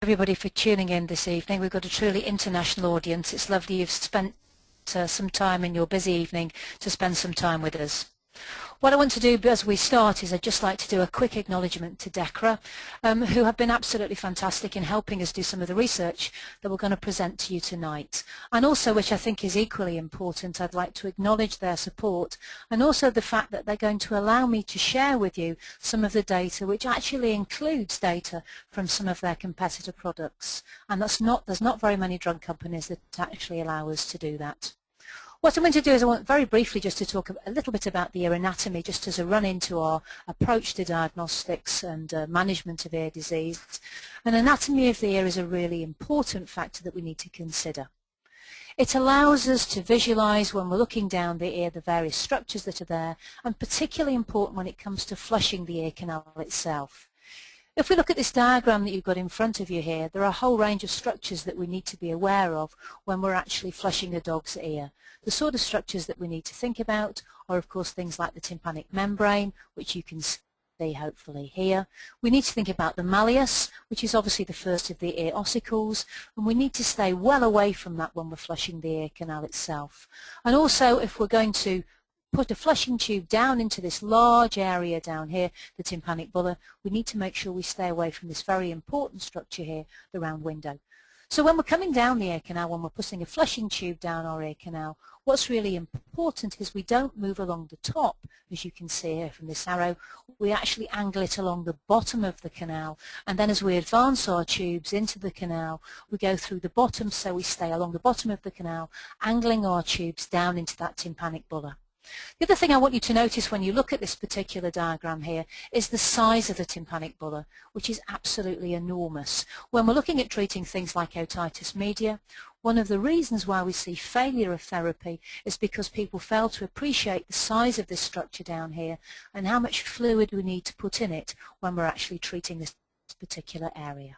Everybody for tuning in this evening. We've got a truly international audience. It's lovely you've spent some time in your busy evening to spend some time with us. What I want to do as we start is I'd just like to do a quick acknowledgement to Dechra, who have been absolutely fantastic in helping us do some of the research that we're going to present to you tonight. And also, which I think is equally important, I'd like to acknowledge their support and also the fact that they're going to allow me to share with you some of the data which actually includes data from some of their competitor products. And there's not very many drug companies that actually allow us to do that. What I'm going to do is I want very briefly just to talk a little bit about the ear anatomy, just as a run into our approach to diagnostics and management of ear disease. An anatomy of the ear is a really important factor that we need to consider. It allows us to visualize when we're looking down the ear the various structures that are there, and particularly important when it comes to flushing the ear canal itself. If we look at this diagram that you've got in front of you here, there are a whole range of structures that we need to be aware of when we're actually flushing a dog's ear. The sort of structures that we need to think about are, of course, things like the tympanic membrane, which you can see hopefully here. We need to think about the malleus, which is obviously the first of the ear ossicles, and we need to stay well away from that when we're flushing the ear canal itself. And also, if we're going to put a flushing tube down into this large area down here, the tympanic bulla, we need to make sure we stay away from this very important structure here, the round window. So when we're coming down the ear canal, when we're putting a flushing tube down our ear canal, what's really important is we don't move along the top, as you can see here from this arrow. We actually angle it along the bottom of the canal, and then as we advance our tubes into the canal, we go through the bottom, so we stay along the bottom of the canal, angling our tubes down into that tympanic bulla. The other thing I want you to notice when you look at this particular diagram here is the size of the tympanic bulla, which is absolutely enormous. When we're looking at treating things like otitis media, one of the reasons why we see failure of therapy is because people fail to appreciate the size of this structure down here and how much fluid we need to put in it when we're actually treating this particular area.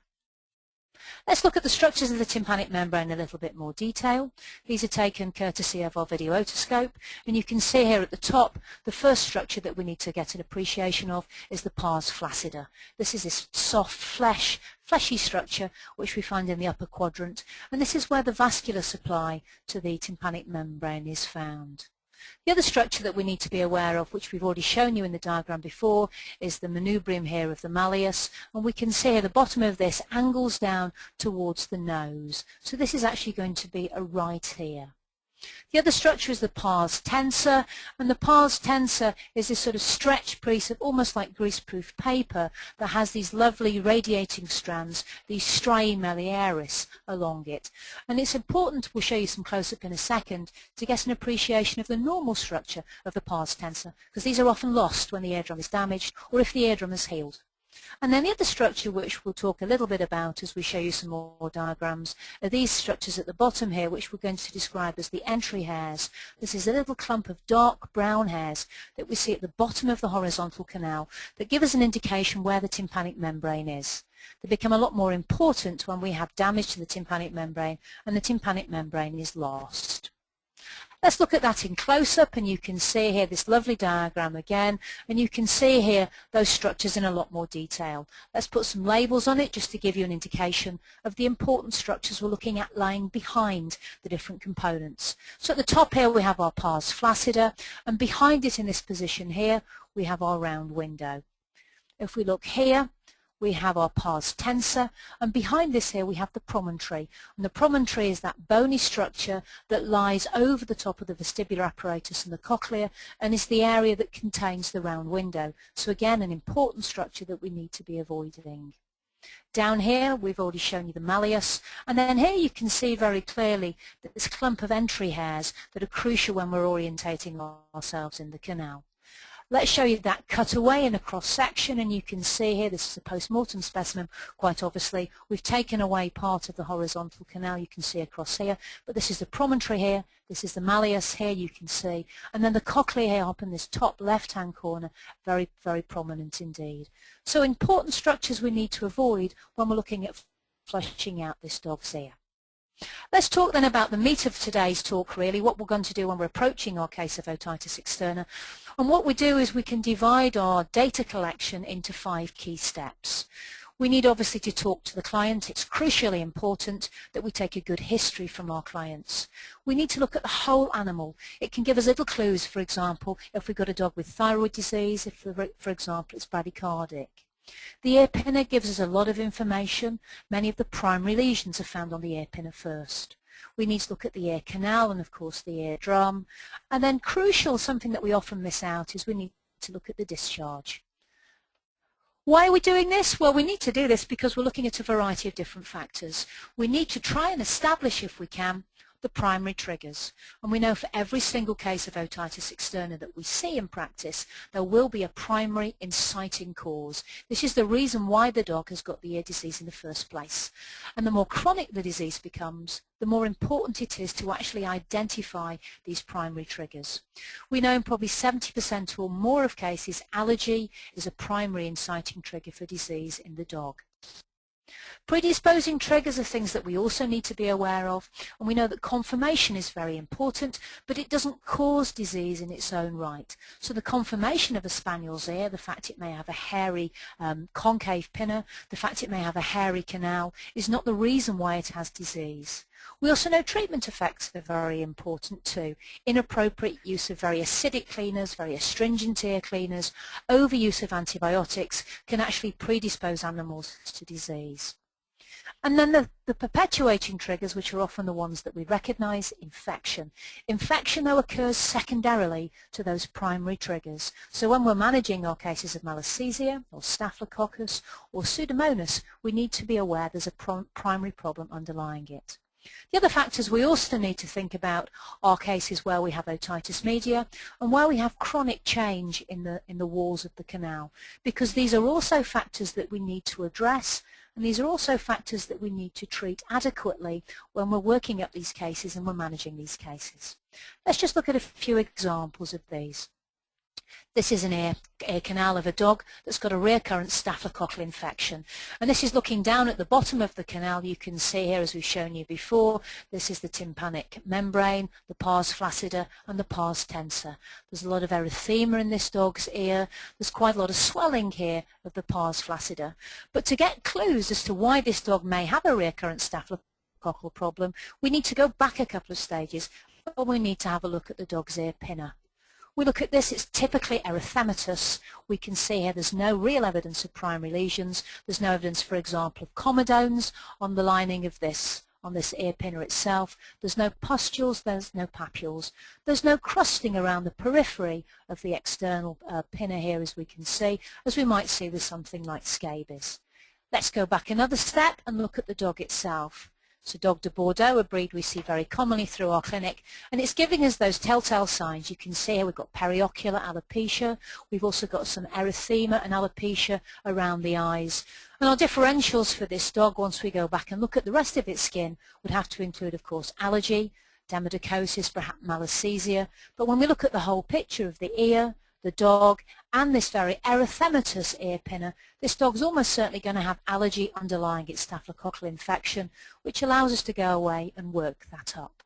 Let's look at the structures of the tympanic membrane in a little bit more detail. These are taken courtesy of our video otoscope, and you can see here at the top the first structure that we need to get an appreciation of is the pars flaccida. This is this soft fleshy structure which we find in the upper quadrant, and this is where the vascular supply to the tympanic membrane is found. The other structure that we need to be aware of, which we've already shown you in the diagram before, is the manubrium here of the malleus, and we can see here the bottom of this angles down towards the nose. So this is actually going to be a right here. The other structure is the pars tensor, and the pars tensor is this sort of stretched piece of almost like greaseproof paper that has these lovely radiating strands, these striae miliaris along it. And it's important, we'll show you some close-up in a second, to get an appreciation of the normal structure of the pars tensor, because these are often lost when the eardrum is damaged or if the eardrum is healed. And then the other structure which we'll talk a little bit about as we show you some more diagrams are these structures at the bottom here, which we're going to describe as the entry hairs. This is a little clump of dark brown hairs that we see at the bottom of the horizontal canal that give us an indication where the tympanic membrane is. They become a lot more important when we have damage to the tympanic membrane and the tympanic membrane is lost. Let's look at that in close-up, and you can see here this lovely diagram again, and you can see here those structures in a lot more detail. Let's put some labels on it just to give you an indication of the important structures we're looking at lying behind the different components. So at the top here we have our pars flaccida, and behind it in this position here we have our round window. If we look here, we have our pars tensor, and behind this here we have the promontory, and the promontory is that bony structure that lies over the top of the vestibular apparatus and the cochlea and is the area that contains the round window. So again, an important structure that we need to be avoiding. Down here we've already shown you the malleus, and then here you can see very clearly that this clump of entry hairs that are crucial when we're orientating ourselves in the canal. Let's show you that cut away in a cross-section, and you can see here, this is a post-mortem specimen, quite obviously. We've taken away part of the horizontal canal, you can see across here, but this is the promontory here, this is the malleus here, you can see, and then the cochlea here up in this top left-hand corner, very, very prominent indeed. So important structures we need to avoid when we're looking at flushing out this dog's ear. Let's talk then about the meat of today's talk, really, what we're going to do when we're approaching our case of otitis externa. And what we do is we can divide our data collection into 5 key steps. We need obviously to talk to the client. It's crucially important that we take a good history from our clients. We need to look at the whole animal. It can give us little clues, for example, if we've got a dog with thyroid disease, if for example it's bradycardic. The ear pinna gives us a lot of information. Many of the primary lesions are found on the ear pinna first. We need to look at the ear canal and of course the eardrum. And then crucial, something that we often miss out, is we need to look at the discharge. Why are we doing this? Well, we need to do this because we're looking at a variety of different factors. We need to try and establish, if we can, the primary triggers. And we know for every single case of otitis externa that we see in practice, there will be a primary inciting cause. This is the reason why the dog has got the ear disease in the first place. And the more chronic the disease becomes, the more important it is to actually identify these primary triggers. We know in probably 70% or more of cases, allergy is a primary inciting trigger for disease in the dog. Predisposing triggers are things that we also need to be aware of, and we know that conformation is very important, but it doesn't cause disease in its own right. So the conformation of a spaniel's ear, the fact it may have a hairy concave pinna, the fact it may have a hairy canal, is not the reason why it has disease. We also know treatment effects are very important too. Inappropriate use of very acidic cleaners, very astringent ear cleaners, overuse of antibiotics can actually predispose animals to disease. And then the perpetuating triggers, which are often the ones that we recognise, infection. Infection, though, occurs secondarily to those primary triggers. So when we're managing our cases of Malassezia or Staphylococcus or Pseudomonas, we need to be aware there's a primary problem underlying it. The other factors we also need to think about are cases where we have otitis media and where we have chronic change in the walls of the canal, because these are also factors that we need to address, and these are also factors that we need to treat adequately when we're working up these cases and we're managing these cases. Let's just look at a few examples of these. This is an ear canal of a dog that's got a recurrent staphylococcal infection. And this is looking down at the bottom of the canal. You can see here, as we've shown you before, this is the tympanic membrane, the pars flaccida and the pars tensa. There's a lot of erythema in this dog's ear. There's quite a lot of swelling here of the pars flaccida. But to get clues as to why this dog may have a recurrent staphylococcal problem, we need to go back a couple of stages, or we need to have a look at the dog's ear pinna. We look at this, it's typically erythematous. We can see here there's no real evidence of primary lesions. There's no evidence, for example, of comedones on the lining of this, on this ear pinna itself. There's no pustules, there's no papules. There's no crusting around the periphery of the external pinna here, as we can see, as we might see with something like scabies. Let's go back another step and look at the dog itself. So Dog de Bordeaux, a breed we see very commonly through our clinic, and it's giving us those telltale signs. You can see here we've got periocular alopecia, we've also got some erythema and alopecia around the eyes. And our differentials for this dog, once we go back and look at the rest of its skin, would have to include, of course, allergy, dermatocosis, perhaps Malassezia. But when we look at the whole picture of the ear, the dog, and this very erythematous ear pinna, this dog's almost certainly going to have allergy underlying its staphylococcal infection, which allows us to go away and work that up.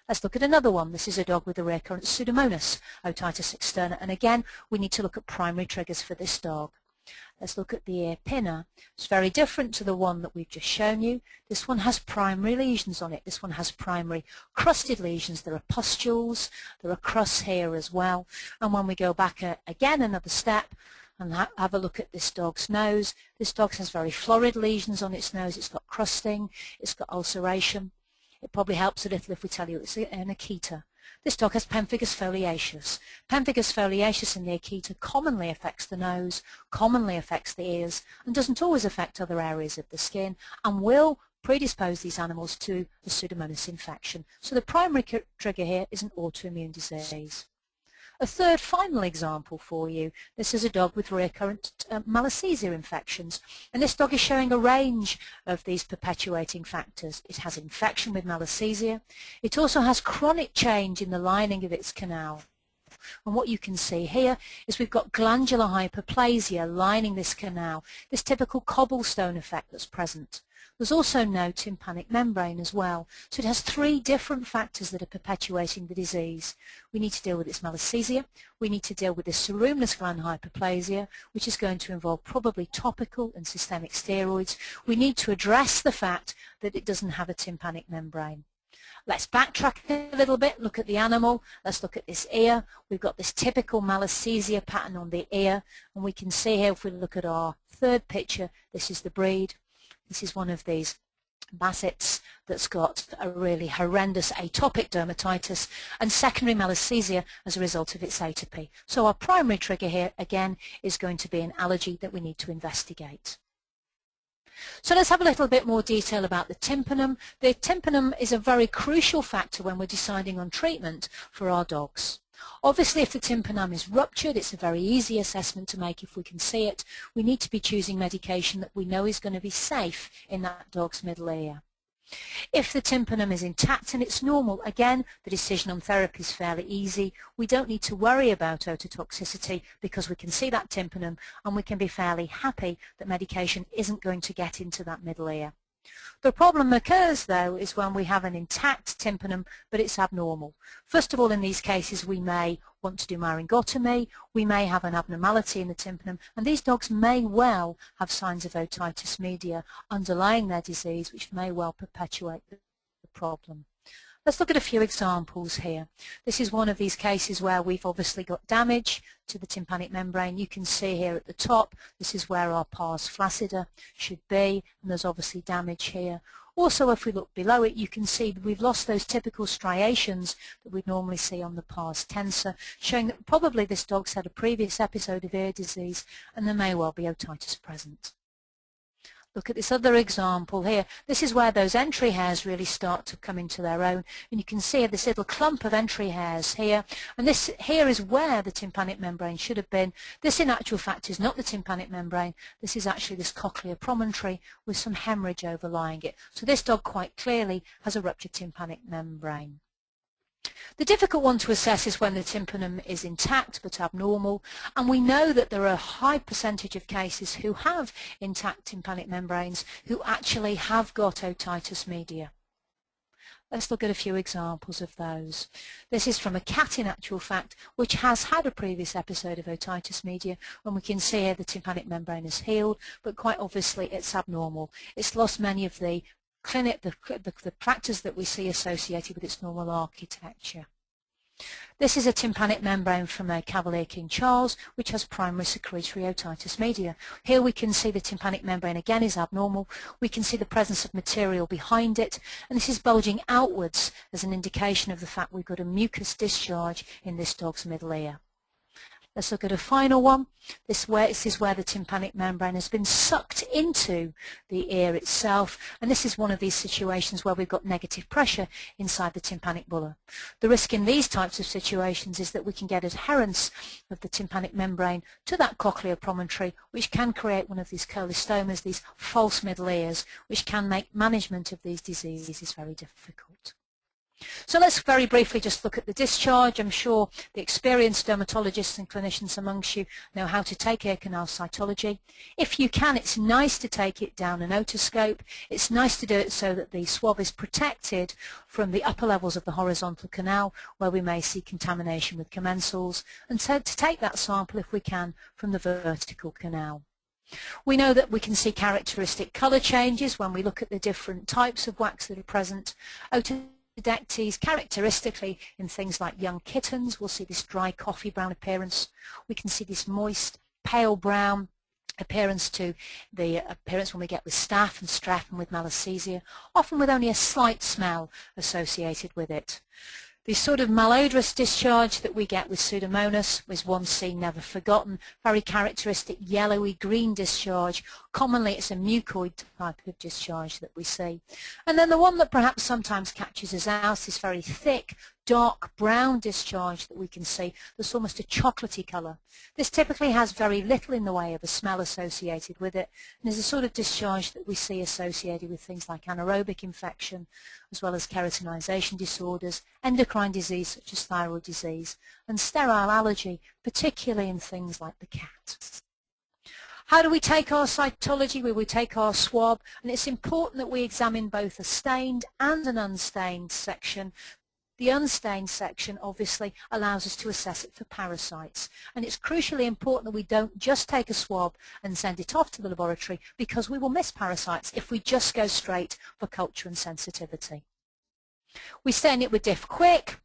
Let's look at another one. This is a dog with a recurrent Pseudomonas, otitis externa, and again we need to look at primary triggers for this dog. Let's look at the ear pinna. It's very different to the one that we've just shown you. This one has primary lesions on it. This one has primary crusted lesions. There are pustules, there are crusts here as well. And when we go back again another step and have a look at this dog's nose, this dog has very florid lesions on its nose. It's got crusting, it's got ulceration. It probably helps a little if we tell you it's an Akita. This dog has pemphigus foliaceus. Pemphigus foliaceus in the Akita commonly affects the nose, commonly affects the ears, and doesn't always affect other areas of the skin, and will predispose these animals to a Pseudomonas infection. So the primary trigger here is an autoimmune disease. A third final example for you, this is a dog with recurrent Malassezia infections, and this dog is showing a range of these perpetuating factors. It has infection with Malassezia, it also has chronic change in the lining of its canal. And what you can see here is we've got glandular hyperplasia lining this canal, this typical cobblestone effect that's present. There's also no tympanic membrane as well, so it has three different factors that are perpetuating the disease. We need to deal with its Malassezia, we need to deal with this Pseudomonas gland hyperplasia, which is going to involve probably topical and systemic steroids. We need to address the fact that it doesn't have a tympanic membrane. Let's backtrack a little bit, look at the animal, let's look at this ear. We've got this typical Malassezia pattern on the ear, and we can see here if we look at our third picture, this is the breed. This is one of these bassets that's got a really horrendous atopic dermatitis and secondary Malassezia as a result of its atopy. So our primary trigger here again is going to be an allergy that we need to investigate. So let's have a little bit more detail about the tympanum. The tympanum is a very crucial factor when we're deciding on treatment for our dogs. Obviously, if the tympanum is ruptured, it's a very easy assessment to make if we can see it. We need to be choosing medication that we know is going to be safe in that dog's middle ear. If the tympanum is intact and it's normal, again, the decision on therapy is fairly easy. We don't need to worry about ototoxicity because we can see that tympanum and we can be fairly happy that medication isn't going to get into that middle ear. The problem occurs, though, is when we have an intact tympanum, but it's abnormal. First of all, in these cases, we may want to do myringotomy, we may have an abnormality in the tympanum, and these dogs may well have signs of otitis media underlying their disease, which may well perpetuate the problem. Let's look at a few examples here. This is one of these cases where we've obviously got damage to the tympanic membrane. You can see here at the top, this is where our pars flaccida should be, and there's obviously damage here. Also, if we look below it, you can see that we've lost those typical striations that we'd normally see on the pars tensa, showing that probably this dog's had a previous episode of ear disease, and there may well be otitis present. Look at this other example here. This is where those entry hairs really start to come into their own, and you can see this little clump of entry hairs here, and this here is where the tympanic membrane should have been. This in actual fact is not the tympanic membrane, this is actually this cochlear promontory with some hemorrhage overlying it. So this dog quite clearly has a ruptured tympanic membrane. The difficult one to assess is when the tympanum is intact but abnormal, and we know that there are a high percentage of cases who have intact tympanic membranes who actually have got otitis media. Let's look at a few examples of those. This is from a cat in actual fact which has had a previous episode of otitis media, and we can see here the tympanic membrane is healed, but quite obviously it's abnormal. It's lost many of the factors that we see associated with its normal architecture. This is a tympanic membrane from a Cavalier King Charles which has primary secretory otitis media. Here we can see the tympanic membrane again is abnormal. We can see the presence of material behind it, and this is bulging outwards as an indication of the fact we've got a mucus discharge in this dog's middle ear. Let's look at a final one. This is where the tympanic membrane has been sucked into the ear itself, and this is one of these situations where we've got negative pressure inside the tympanic bulla. The risk in these types of situations is that we can get adherence of the tympanic membrane to that cochlear promontory, which can create one of these cholistomas, these false middle ears, which can make management of these diseases very difficult. So let's very briefly just look at the discharge. I'm sure the experienced dermatologists and clinicians amongst you know how to take ear canal cytology. If you can, it's nice to take it down an otoscope. It's nice to do it so that the swab is protected from the upper levels of the horizontal canal where we may see contamination with commensals, and so to take that sample if we can from the vertical canal. We know that we can see characteristic colour changes when we look at the different types of wax that are present. Otitis, characteristically in things like young kittens, we'll see this dry coffee brown appearance. We can see this moist pale brown appearance to the appearance when we get with staph and strep and with Malassezia, often with only a slight smell associated with it. The sort of malodorous discharge that we get with Pseudomonas is one seen, never forgotten, very characteristic yellowy green discharge. Commonly it's a mucoid type of discharge that we see. And then the one that perhaps sometimes catches us out is very thick, dark brown discharge that we can see that's almost a chocolatey colour. This typically has very little in the way of a smell associated with it, and is the sort of discharge that we see associated with things like anaerobic infection, as well as keratinization disorders, endocrine disease such as thyroid disease, and sterile allergy, particularly in things like the cat. How do we take our cytology? We take our swab, and it's important that we examine both a stained and an unstained section. The unstained section obviously allows us to assess it for parasites, and it's crucially important that we don't just take a swab and send it off to the laboratory, because we will miss parasites if we just go straight for culture and sensitivity. We stain it with Diff Quick.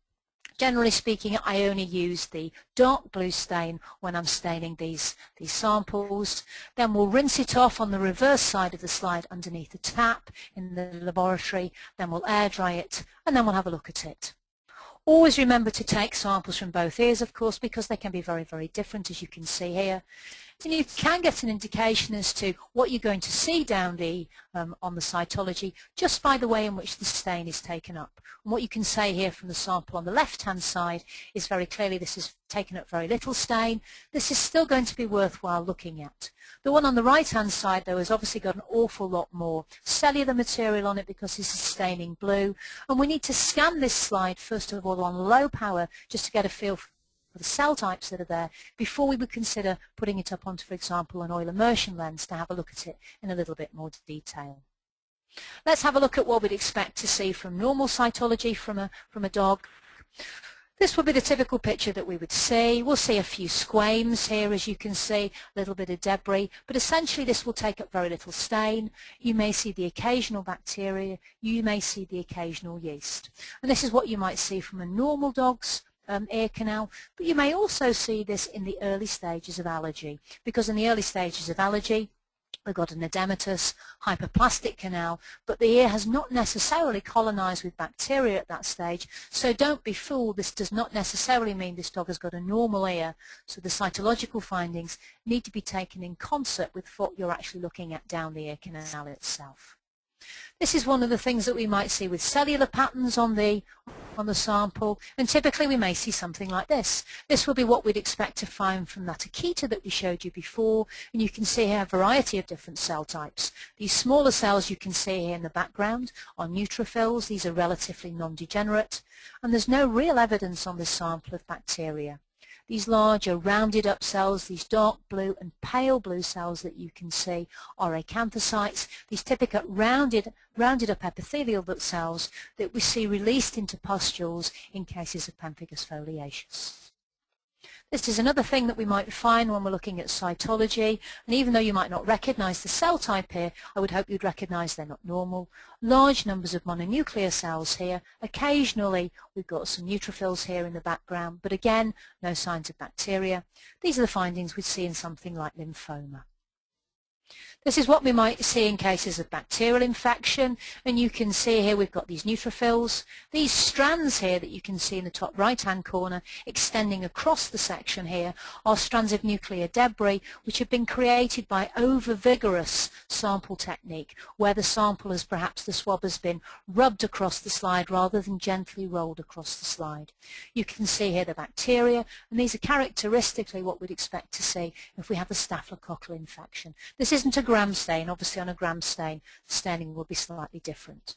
Generally speaking, I only use the dark blue stain when I'm staining these samples. Then we'll rinse it off on the reverse side of the slide underneath the tap in the laboratory. Then we'll air dry it, and then we'll have a look at it. Always remember to take samples from both ears, of course, because they can be very, very different, as you can see here. And you can get an indication as to what you're going to see down on the cytology just by the way in which the stain is taken up. And what you can say here from the sample on the left-hand side is very clearly this is taken up very little stain. This is still going to be worthwhile looking at. The one on the right-hand side, though, has obviously got an awful lot more cellular material on it because this is staining blue. And we need to scan this slide, first of all, on low power just to get a feel for the cell types that are there before we would consider putting it up onto, for example, an oil immersion lens to have a look at it in a little bit more detail. Let's have a look at what we'd expect to see from normal cytology from a dog. This will be the typical picture that we would see. We'll see a few squames here, as you can see, a little bit of debris, but essentially this will take up very little stain. You may see the occasional bacteria, you may see the occasional yeast. And this is what you might see from a normal dog's ear canal, but you may also see this in the early stages of allergy, because in the early stages of allergy we've got an edematous, hyperplastic canal, but the ear has not necessarily colonized with bacteria at that stage, so don't be fooled. This does not necessarily mean this dog has got a normal ear, so the cytological findings need to be taken in concert with what you're actually looking at down the ear canal itself. This is one of the things that we might see with cellular patterns on the sample, and typically we may see something like this. This will be what we'd expect to find from that Akita that we showed you before, and you can see here a variety of different cell types. These smaller cells you can see here in the background are neutrophils. These are relatively non-degenerate, and there's no real evidence on this sample of bacteria. These larger rounded up cells, these dark blue and pale blue cells that you can see are acanthocytes, these typical rounded up epithelial cells that we see released into pustules in cases of pemphigus foliaceus. This is another thing that we might find when we're looking at cytology, and even though you might not recognize the cell type here, I would hope you'd recognize they're not normal. Large numbers of mononuclear cells here. Occasionally we've got some neutrophils here in the background, but again, no signs of bacteria. These are the findings we'd see in something like lymphoma. This is what we might see in cases of bacterial infection, and you can see here we've got these neutrophils. These strands here that you can see in the top right-hand corner extending across the section here are strands of nuclear debris which have been created by over-vigorous sample technique, where the sample has perhaps the swab has been rubbed across the slide rather than gently rolled across the slide. You can see here the bacteria, and these are characteristically what we'd expect to see if we have a staphylococcal infection. This isn't a gram stain. Obviously on a gram stain, the staining will be slightly different.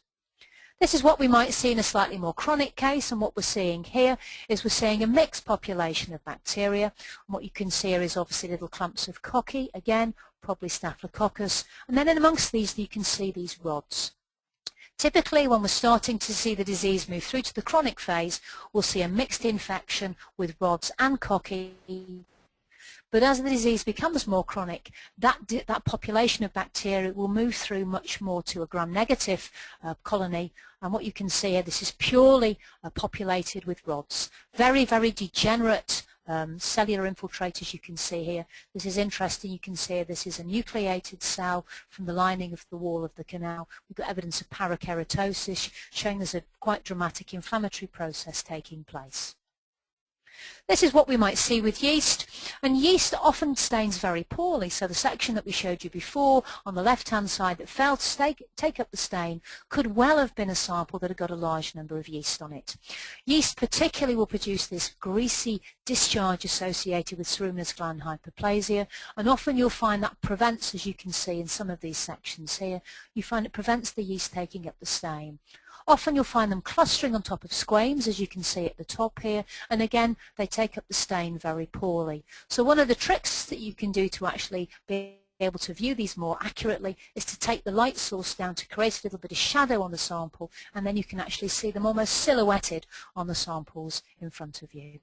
This is what we might see in a slightly more chronic case, and what we're seeing here is we're seeing a mixed population of bacteria. And what you can see here is obviously little clumps of cocci, again, probably staphylococcus, and then in amongst these you can see these rods. Typically, when we're starting to see the disease move through to the chronic phase, we'll see a mixed infection with rods and cocci. But as the disease becomes more chronic, that population of bacteria will move through much more to a gram-negative colony. And what you can see here, this is purely populated with rods. Very, very degenerate cellular infiltrators you can see here. This is interesting. You can see this is a nucleated cell from the lining of the wall of the canal. We've got evidence of parakeratosis showing there's a quite dramatic inflammatory process taking place. This is what we might see with yeast, and yeast often stains very poorly. So the section that we showed you before on the left-hand side that failed to take up the stain could well have been a sample that had got a large number of yeast on it. Yeast particularly will produce this greasy discharge associated with ceruminous gland hyperplasia, and often you'll find that prevents, as you can see in some of these sections here, you find it prevents the yeast taking up the stain. Often you'll find them clustering on top of squames, as you can see at the top here, and again they take up the stain very poorly. So one of the tricks that you can do to actually be able to view these more accurately is to take the light source down to create a little bit of shadow on the sample, and then you can actually see them almost silhouetted on the samples in front of you.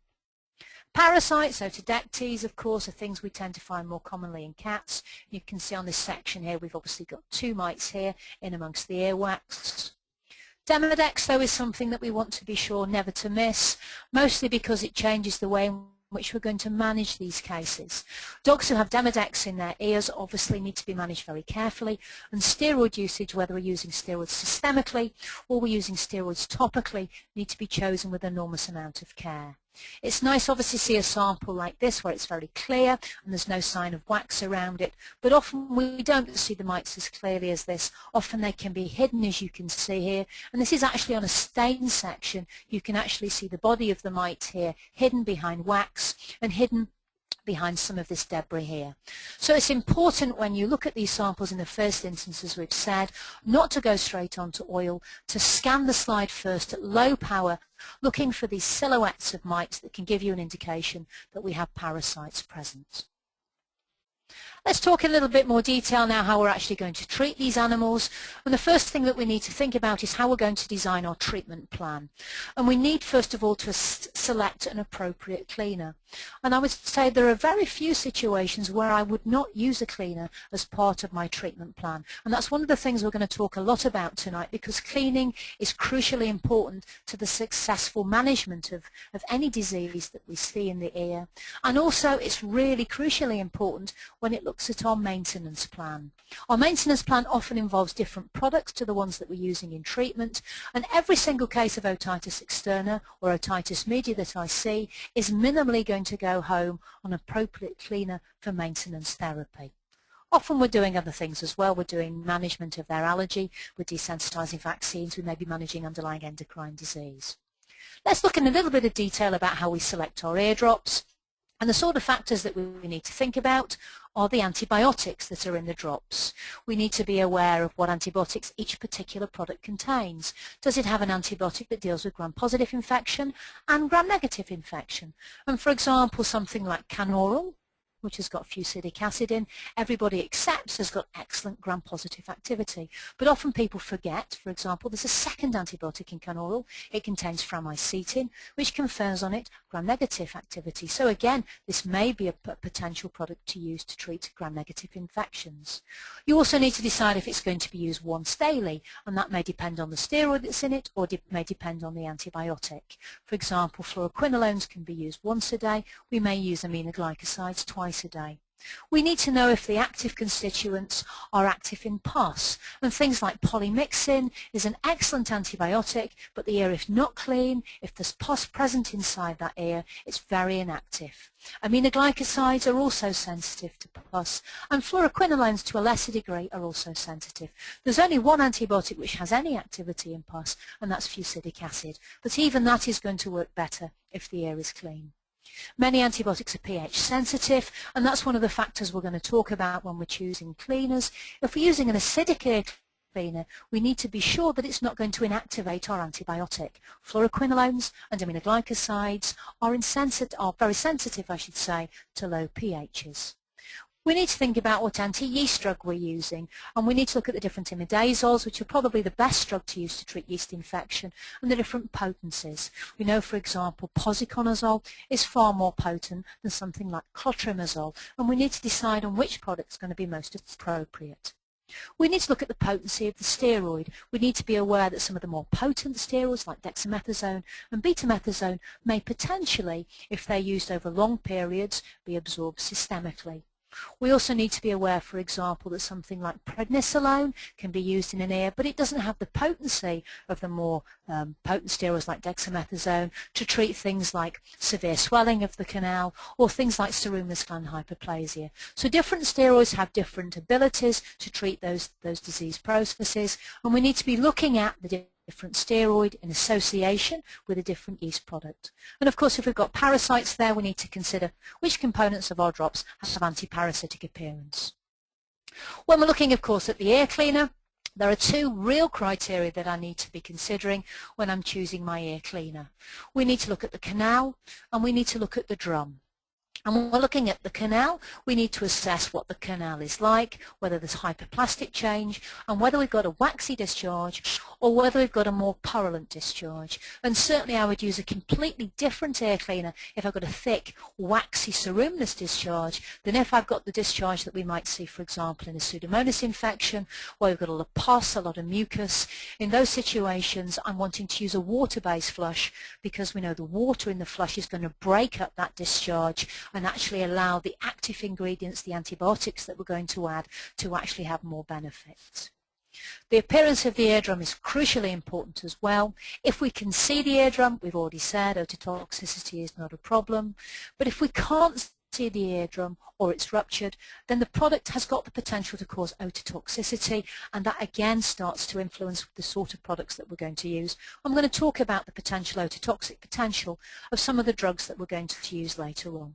Parasites, Otodectes, of course, are things we tend to find more commonly in cats. You can see on this section here we've obviously got 2 mites here in amongst the earwax. Demodex, though, is something that we want to be sure never to miss, mostly because it changes the way in which we're going to manage these cases. Dogs who have Demodex in their ears obviously need to be managed very carefully, and steroid usage, whether we're using steroids systemically or we're using steroids topically, need to be chosen with an enormous amount of care. It's nice obviously to see a sample like this where it's very clear and there's no sign of wax around it, but often we don't see the mites as clearly as this. Often they can be hidden, as you can see here, and this is actually on a stain section. You can actually see the body of the mite here hidden behind wax and hidden behind some of this debris here. So it's important when you look at these samples in the first instance, as we've said, not to go straight onto oil, to scan the slide first at low power, looking for these silhouettes of mites that can give you an indication that we have parasites present. Let's talk in a little bit more detail now how we're actually going to treat these animals. And the first thing that we need to think about is how we're going to design our treatment plan. And we need first of all to select an appropriate cleaner. And I would say there are very few situations where I would not use a cleaner as part of my treatment plan. And that's one of the things we're going to talk a lot about tonight, because cleaning is crucially important to the successful management of any disease that we see in the ear. And also it's really crucially important when it looks at our maintenance plan. Our maintenance plan often involves different products to the ones that we're using in treatment, and every single case of otitis externa or otitis media that I see is minimally going to go home on appropriate cleaner for maintenance therapy. Often we're doing other things as well. We're doing management of their allergy, we're desensitizing vaccines, we may be managing underlying endocrine disease. Let's look in a little bit of detail about how we select our eardrops. And the sort of factors that we need to think about are the antibiotics that are in the drops. We need to be aware of what antibiotics each particular product contains. Does it have an antibiotic that deals with gram-positive infection and gram-negative infection? And for example, something like Canoral, which has got fusidic acid in, everybody accepts has got excellent gram-positive activity. But often people forget, for example, there's a second antibiotic in Canoral. It contains framicetin, which confers on it gram-negative activity. So again, this may be a potential product to use to treat gram-negative infections. You also need to decide if it's going to be used once daily, and that may depend on the steroid that's in it, or may depend on the antibiotic. For example, fluoroquinolones can be used once a day. We may use aminoglycosides twice a day. We need to know if the active constituents are active in pus, and things like polymyxin is an excellent antibiotic, but the ear, if not clean, if there's pus present inside that ear, it's very inactive. Aminoglycosides are also sensitive to pus, and fluoroquinolones to a lesser degree are also sensitive. There's only one antibiotic which has any activity in pus, and that's fusidic acid, but even that is going to work better if the ear is clean. Many antibiotics are pH sensitive, and that's one of the factors we're going to talk about when we're choosing cleaners. If we're using an acidic ear cleaner, we need to be sure that it's not going to inactivate our antibiotic. Fluoroquinolones and aminoglycosides are very sensitive, I should say, to low pHs. We need to think about what anti-yeast drug we're using, and we need to look at the different imidazoles, which are probably the best drug to use to treat yeast infection, and the different potencies. We know, for example, posiconazole is far more potent than something like clotrimazole, and we need to decide on which product is going to be most appropriate. We need to look at the potency of the steroid. We need to be aware that some of the more potent steroids like dexamethasone and betamethasone may potentially, if they're used over long periods, be absorbed systemically. We also need to be aware, for example, that something like prednisolone can be used in an ear, but it doesn't have the potency of the more potent steroids like dexamethasone to treat things like severe swelling of the canal or things like Pseudomonas gland hyperplasia. So different steroids have different abilities to treat those disease processes, and we need to be looking at the different steroid in association with a different yeast product. And of course, if we've got parasites there, we need to consider which components of our drops have antiparasitic appearance. When we're looking, of course, at the ear cleaner, there are two real criteria that I need to be considering when I'm choosing my ear cleaner. We need to look at the canal and we need to look at the drum. And when we're looking at the canal, we need to assess what the canal is like, whether there's hyperplastic change, and whether we've got a waxy discharge or whether we've got a more purulent discharge. And certainly I would use a completely different ear cleaner if I've got a thick, waxy Pseudomonas discharge than if I've got the discharge that we might see, for example, in a Pseudomonas infection, where we've got a lot of pus, a lot of mucus. In those situations, I'm wanting to use a water-based flush because we know the water in the flush is going to break up that discharge and actually allow the active ingredients, the antibiotics that we're going to add, to actually have more benefit. The appearance of the eardrum is crucially important as well. If we can see the eardrum, we've already said ototoxicity is not a problem, but if we can't see the eardrum or it's ruptured, then the product has got the potential to cause ototoxicity, and that again starts to influence the sort of products that we're going to use. I'm going to talk about the potential ototoxic potential of some of the drugs that we're going to use later on.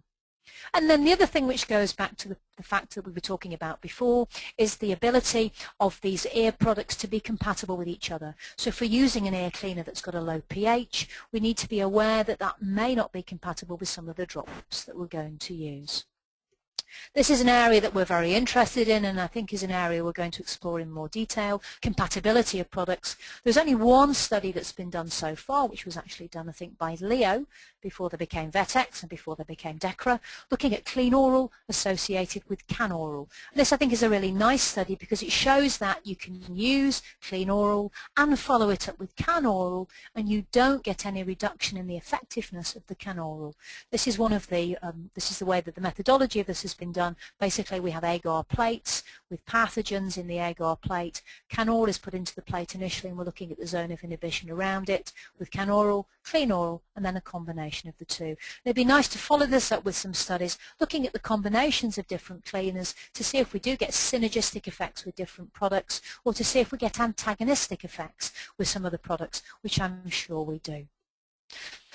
And then the other thing which goes back to the fact that we were talking about before is the ability of these ear products to be compatible with each other. So if we're using an ear cleaner that's got a low pH, we need to be aware that that may not be compatible with some of the drops that we're going to use. This is an area that we're very interested in, and I think is an area we're going to explore in more detail, compatibility of products. There's only one study that's been done so far, which was actually done, I think, by Leo before they became Vetex and before they became Dechra, looking at clean oral associated with can oral. And this, I think, is a really nice study because it shows that you can use clean oral and follow it up with can oral, and you don't get any reduction in the effectiveness of the can oral. This is one of the, this is the way that the methodology of this has been done. Basically, we have agar plates with pathogens in the agar plate. Can oral is put into the plate initially, and we're looking at the zone of inhibition around it with can oral, clean oral, and then a combination of the two. It'd be nice to follow this up with some studies looking at the combinations of different cleaners to see if we do get synergistic effects with different products, or to see if we get antagonistic effects with some of the products, which I'm sure we do.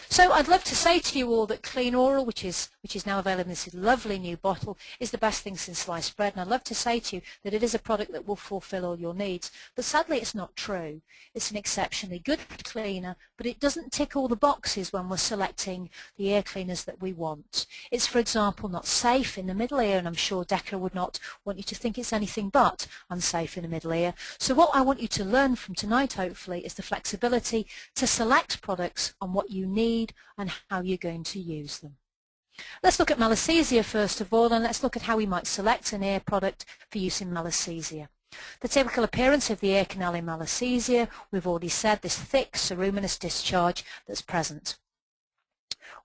So I'd love to say to you all that clean oral, which is now available in this lovely new bottle, is the best thing since sliced bread, and I'd love to say to you that it is a product that will fulfill all your needs. But sadly it's not true. It's an exceptionally good cleaner, but it doesn't tick all the boxes when we're selecting the ear cleaners that we want. It's, for example, not safe in the middle ear, and I'm sure Dechra would not want you to think it's anything but unsafe in the middle ear. So what I want you to learn from tonight, hopefully, is the flexibility to select products on what you need and how you're going to use them. Let's look at Malassezia first of all, and let's look at how we might select an ear product for use in Malassezia. The typical appearance of the ear canal in Malassezia, we've already said, this thick ceruminous discharge that's present.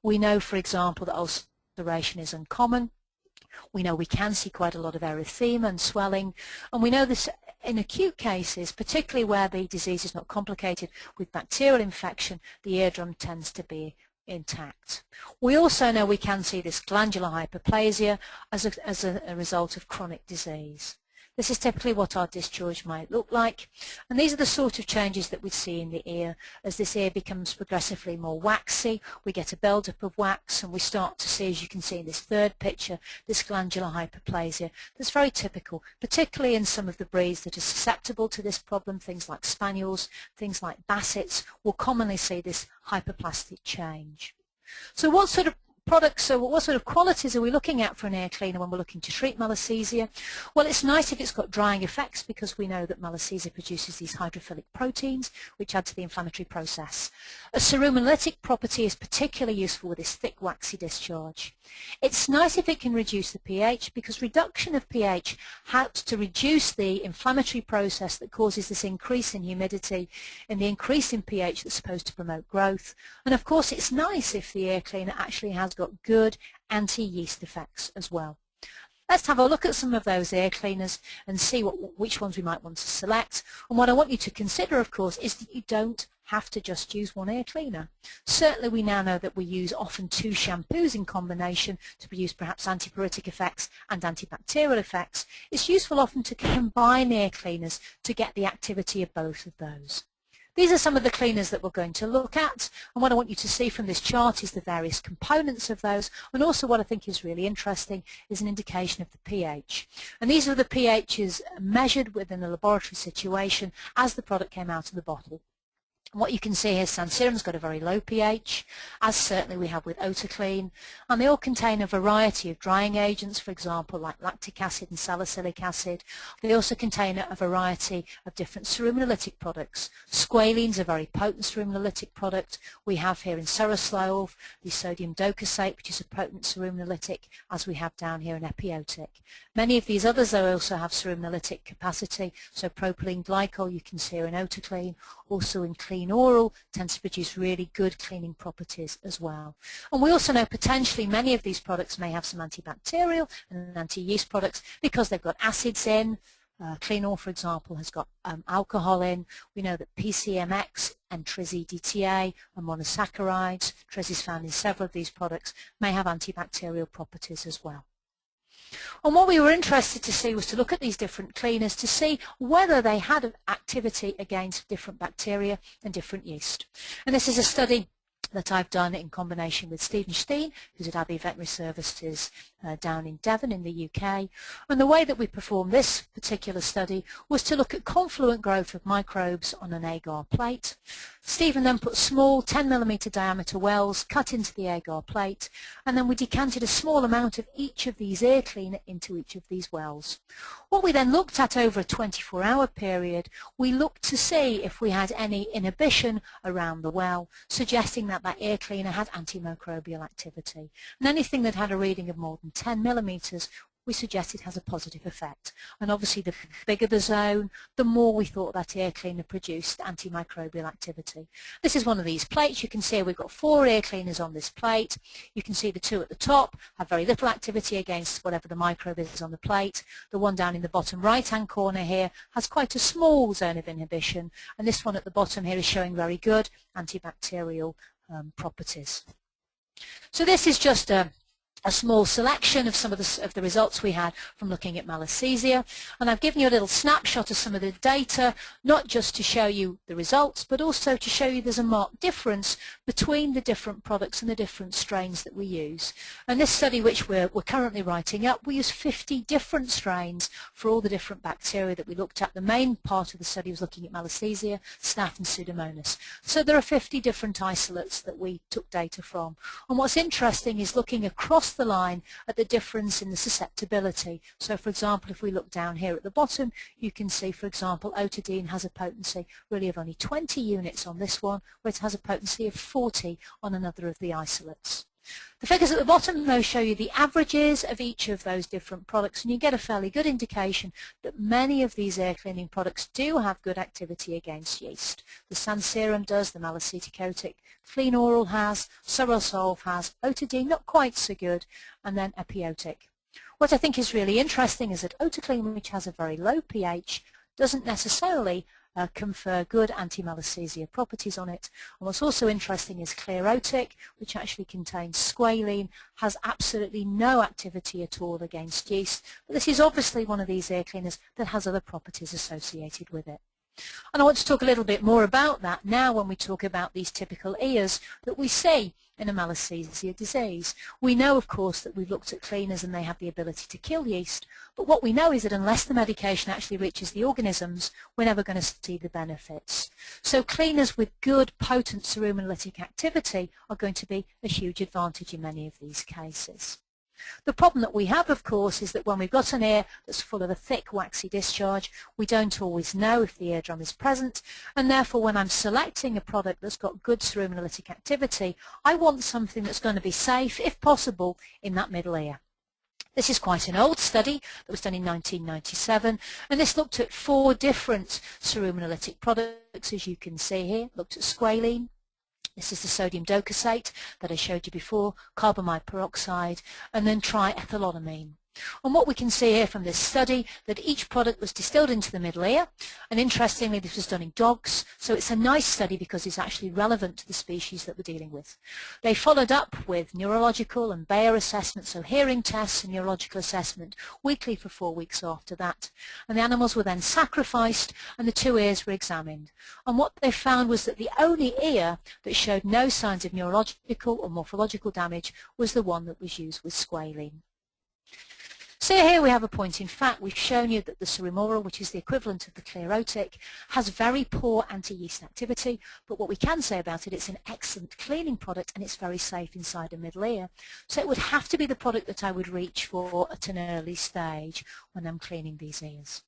We know, for example, that ulceration is uncommon. We know we can see quite a lot of erythema and swelling, and we know this in acute cases, particularly where the disease is not complicated with bacterial infection, the eardrum tends to be intact. We also know we can see this glandular hyperplasia as a result of chronic disease. This is typically what our discharge might look like, and these are the sort of changes that we see in the ear. As this ear becomes progressively more waxy, we get a build-up of wax, and we start to see, as you can see in this third picture, this glandular hyperplasia that's very typical, particularly in some of the breeds that are susceptible to this problem. Things like spaniels, things like bassets will commonly see this hyperplastic change. So what sort of products, so what sort of qualities are we looking at for an ear cleaner when we're looking to treat Malassezia? Well, it's nice if it's got drying effects, because we know that Malassezia produces these hydrophilic proteins which add to the inflammatory process. A cerumolytic property is particularly useful with this thick waxy discharge. It's nice if it can reduce the pH, because reduction of pH helps to reduce the inflammatory process that causes this increase in humidity and the increase in pH that's supposed to promote growth. And of course it's nice if the ear cleaner actually has got good anti-yeast effects as well. Let's have a look at some of those ear cleaners and see which ones we might want to select. And what I want you to consider, of course, is that you don't have to just use one ear cleaner. Certainly we now know that we use often 2 shampoos in combination to produce perhaps antipyretic effects and antibacterial effects. It's useful often to combine ear cleaners to get the activity of both of those. These are some of the cleaners that we're going to look at, and what I want you to see from this chart is the various components of those, and also what I think is really interesting is an indication of the pH. And these are the pHs measured within a laboratory situation as the product came out of the bottle. And what you can see here, Sanserum's got a very low pH, as certainly we have with Otoclean, and they all contain a variety of drying agents, for example, like lactic acid and salicylic acid. They also contain a variety of different ceruminolytic products. Squalene's a very potent ceruminolytic product. We have here in Cereslov the sodium docosate, which is a potent ceruminolytic, as we have down here in Epiotic. Many of these others though also have ceruminolytic capacity, so propylene glycol you can see here in Otoclean, also in Clean Oral tends to produce really good cleaning properties as well. And we also know potentially many of these products may have some antibacterial and anti-yeast products because they've got acids in. Clean Oral, for example, has got alcohol in. We know that PCMX and Trizi-DTA are monosaccharides. Triz is found in several of these products, may have antibacterial properties as well. And what we were interested to see was to look at these different cleaners to see whether they had activity against different bacteria and different yeast. And this is a study that I've done in combination with Stephen Steen, who's at Abbey Veterinary Services down in Devon in the UK. And the way that we performed this particular study was to look at confluent growth of microbes on an agar plate. Stephen then put small 10mm diameter wells cut into the agar plate, and then we decanted a small amount of each of these ear cleaner into each of these wells. What we then looked at over a 24-hour period, we looked to see if we had any inhibition around the well, suggesting that that ear cleaner had antimicrobial activity. And anything that had a reading of more than 10mm we suggested has a positive effect. And obviously the bigger the zone, the more we thought that ear cleaner produced antimicrobial activity. This is one of these plates. You can see we've got 4 ear cleaners on this plate. You can see the 2 at the top have very little activity against whatever the microbe is on the plate. The one down in the bottom right-hand corner here has quite a small zone of inhibition, and this one at the bottom here is showing very good antibacterial properties. So this is just a small selection of some of the results we had from looking at Malassezia, and I've given you a little snapshot of some of the data, not just to show you the results but also to show you there's a marked difference between the different products and the different strains that we use. And this study, which we're currently writing up, we use 50 different strains for all the different bacteria that we looked at. The main part of the study was looking at Malassezia, Staph and Pseudomonas. So there are 50 different isolates that we took data from, and what's interesting is looking across the line at the difference in the susceptibility. So for example, if we look down here at the bottom, you can see, for example, Otidine has a potency really of only 20 units on this one, where it has a potency of 40 on another of the isolates. The figures at the bottom though show you the averages of each of those different products, and you get a fairly good indication that many of these air cleaning products do have good activity against yeast. The Sanserum does, the Malassezia, Clean Oral has, Cereslov has, Otidine not quite so good, and then Epiotic. What I think is really interesting is that Otoclean, which has a very low pH, doesn't necessarily confer good anti-Malassezia properties on it. And what's also interesting is Clearotic, which actually contains squalene, has absolutely no activity at all against yeast. But this is obviously one of these ear cleaners that has other properties associated with it. And I want to talk a little bit more about that now when we talk about these typical ears that we see in a Malassezia disease. We know, of course, that we've looked at cleaners and they have the ability to kill yeast, but what we know is that unless the medication actually reaches the organisms, we're never going to see the benefits. So cleaners with good, potent ceruminolytic activity are going to be a huge advantage in many of these cases. The problem that we have, of course, is that when we've got an ear that's full of a thick, waxy discharge, we don't always know if the eardrum is present, and therefore when I'm selecting a product that's got good ceruminolytic activity, I want something that's going to be safe, if possible, in that middle ear. This is quite an old study that was done in 1997, and this looked at 4 different ceruminolytic products, as you can see here. Looked at squalene. This is the sodium docosate that I showed you before, carbamide peroxide, and then triethylolamine. And what we can see here from this study, that each product was distilled into the middle ear, and interestingly this was done in dogs, so it's a nice study because it's actually relevant to the species that we're dealing with. They followed up with neurological and Bayer assessment, so hearing tests and neurological assessment weekly for 4 weeks after that. And the animals were then sacrificed and the 2 ears were examined. And what they found was that the only ear that showed no signs of neurological or morphological damage was the one that was used with squalene. So here we have a point in fact. We've shown you that the cerumoral, which is the equivalent of the clear otic, has very poor anti-yeast activity, but what we can say about it, it's an excellent cleaning product and it's very safe inside a middle ear. So it would have to be the product that I would reach for at an early stage when I'm cleaning these ears.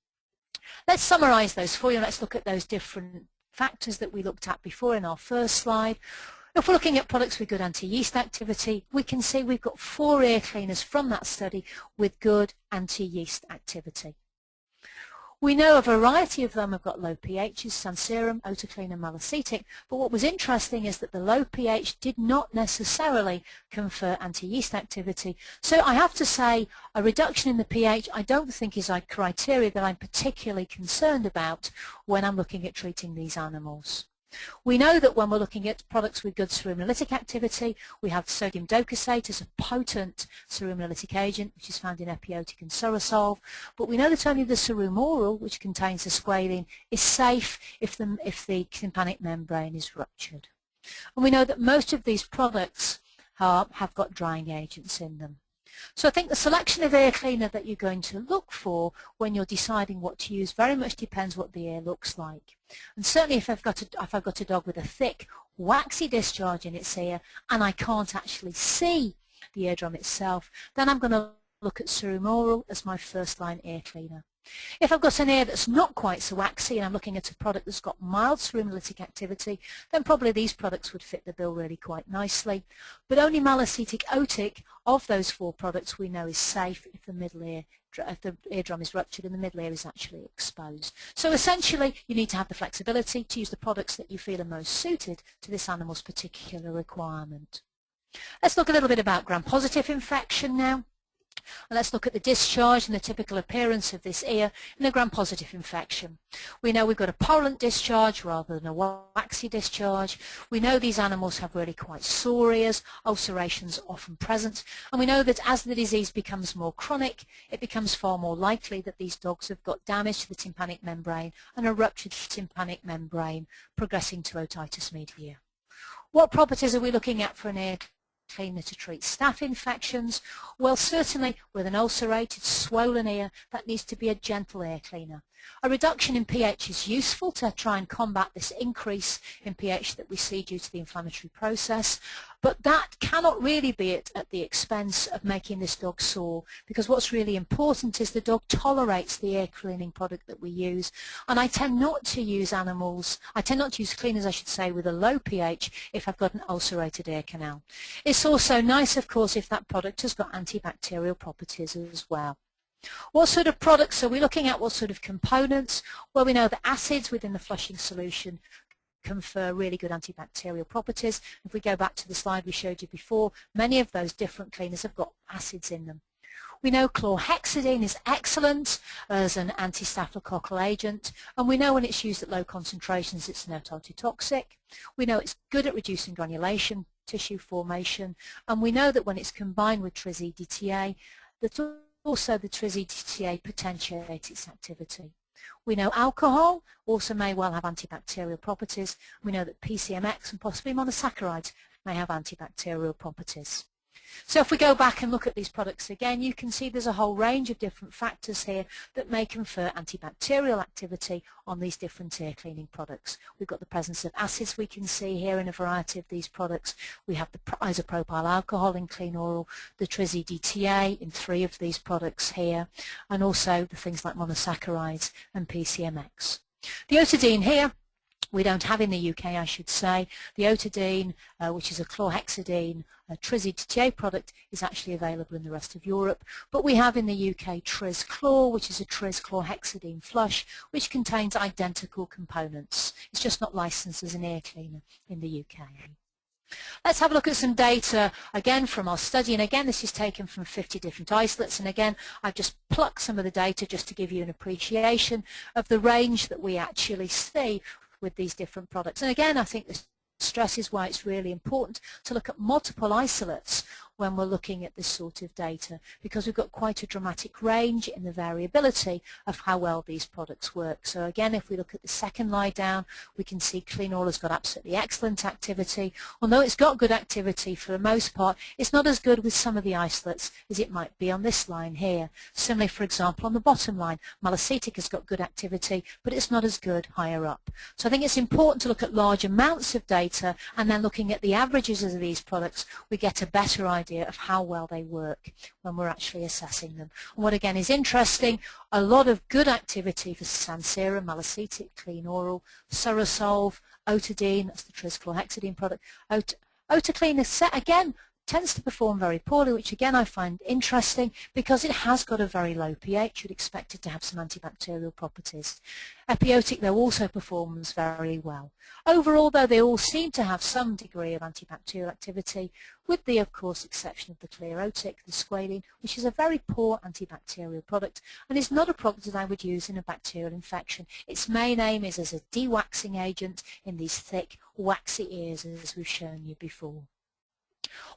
Let's summarise those for you. Let's look at those different factors that we looked at before in our first slide. If we're looking at products with good anti-yeast activity, we can see we've got 4 ear cleaners from that study with good anti-yeast activity. We know a variety of them have got low pHs, Sanserum, Otoclean and Malacetic, but what was interesting is that the low pH did not necessarily confer anti-yeast activity. So I have to say a reduction in the pH I don't think is a criteria that I'm particularly concerned about when I'm looking at treating these animals. We know that when we're looking at products with good serum-lytic activity, we have sodium docosate as a potent serum-lytic agent, which is found in Epiotic and Sorosolve. But we know that only the serum oral, which contains the squalene, is safe if the tympanic membrane is ruptured. And we know that most of these products have got drying agents in them. So I think the selection of ear cleaner that you're going to look for when you're deciding what to use very much depends what the ear looks like. And certainly if I've got a dog with a thick, waxy discharge in its ear and I can't actually see the eardrum itself, then I'm going to look at serum oral as my first line ear cleaner. If I've got an ear that's not quite so waxy and I'm looking at a product that's got mild serum-lytic activity, then probably these products would fit the bill really quite nicely. But only Malacetic otic of those 4 products we know is safe if the eardrum is ruptured and the middle ear is actually exposed. So essentially you need to have the flexibility to use the products that you feel are most suited to this animal's particular requirement. Let's look a little bit about gram-positive infection now. And let's look at the discharge and the typical appearance of this ear in a gram-positive infection. We know we've got a purulent discharge rather than a waxy discharge. We know these animals have really quite sore ears, ulcerations often present, and we know that as the disease becomes more chronic, it becomes far more likely that these dogs have got damage to the tympanic membrane and a ruptured tympanic membrane progressing to otitis media. What properties are we looking at for an ear cleaner to treat staph infections? Well, certainly with an ulcerated, swollen ear, that needs to be a gentle ear cleaner. A reduction in pH is useful to try and combat this increase in pH that we see due to the inflammatory process, but that cannot really be at the expense of making this dog sore, because what's really important is the dog tolerates the ear cleaning product that we use, and I tend not to use cleaners, I should say, with a low pH if I've got an ulcerated ear canal. It's also nice, of course, if that product has got antibacterial properties as well. What sort of products are we looking at? What sort of components? Well, we know that acids within the flushing solution confer really good antibacterial properties. If we go back to the slide we showed you before, many of those different cleaners have got acids in them. We know chlorhexidine is excellent as an anti-staphylococcal agent, and we know when it's used at low concentrations it's not ototoxic. We know it's good at reducing granulation, tissue formation, and we know that when it's combined with Trizi-DTA, that also the Trizi-DTA potentiates its activity. We know alcohol also may well have antibacterial properties. We know that PCMX and possibly monosaccharides may have antibacterial properties. So if we go back and look at these products again, you can see there's a whole range of different factors here that may confer antibacterial activity on these different ear cleaning products. We've got the presence of acids we can see here in a variety of these products. We have the isopropyl alcohol in clean oral, the Trizi-DTA in 3 of these products here, and also the things like monosaccharides and PCMX. The otidine here we don't have in the UK, I should say. The otidine, which is a chlorhexidine Trizi-DTA product, is actually available in the rest of Europe. But we have in the UK Triz-Chlor, which is a Triz-chlorhexidine flush, which contains identical components. It's just not licensed as an ear cleaner in the UK. Let's have a look at some data again from our study, and again this is taken from 50 different isolates, and again I've just plucked some of the data just to give you an appreciation of the range that we actually see with these different products. And again I think this stresses why it's really important to look at multiple isolates when we're looking at this sort of data, because we've got quite a dramatic range in the variability of how well these products work. So again, if we look at the second lie down, we can see Clean Oral has got absolutely excellent activity. Although it's got good activity for the most part, it's not as good with some of the isolates as it might be on this line here. Similarly, for example, on the bottom line, Malassezia has got good activity, but it's not as good higher up. So I think it's important to look at large amounts of data, and then looking at the averages of these products, we get a better idea of how well they work when we're actually assessing them. And what again is interesting, a lot of good activity for Sansera, Malassezia, Clean Oral, Surasolve, Otidine, that's the trischlorhexidine product. Otaclean is set again tends to perform very poorly, which again I find interesting because it has got a very low pH. You'd expect it to have some antibacterial properties. Epiotic, though, also performs very well. Overall, though, they all seem to have some degree of antibacterial activity, with the, of course, exception of the Clearotic, the squalene, which is a very poor antibacterial product and is not a product that I would use in a bacterial infection. Its main aim is as a dewaxing agent in these thick, waxy ears, as we've shown you before.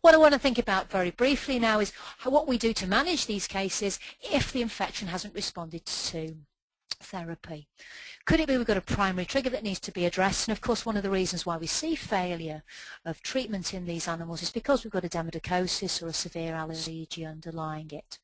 What I want to think about very briefly now is what we do to manage these cases if the infection hasn't responded to therapy. Could it be we've got a primary trigger that needs to be addressed? And of course one of the reasons why we see failure of treatment in these animals is because we've got a dermatocosis or a severe allergy underlying it.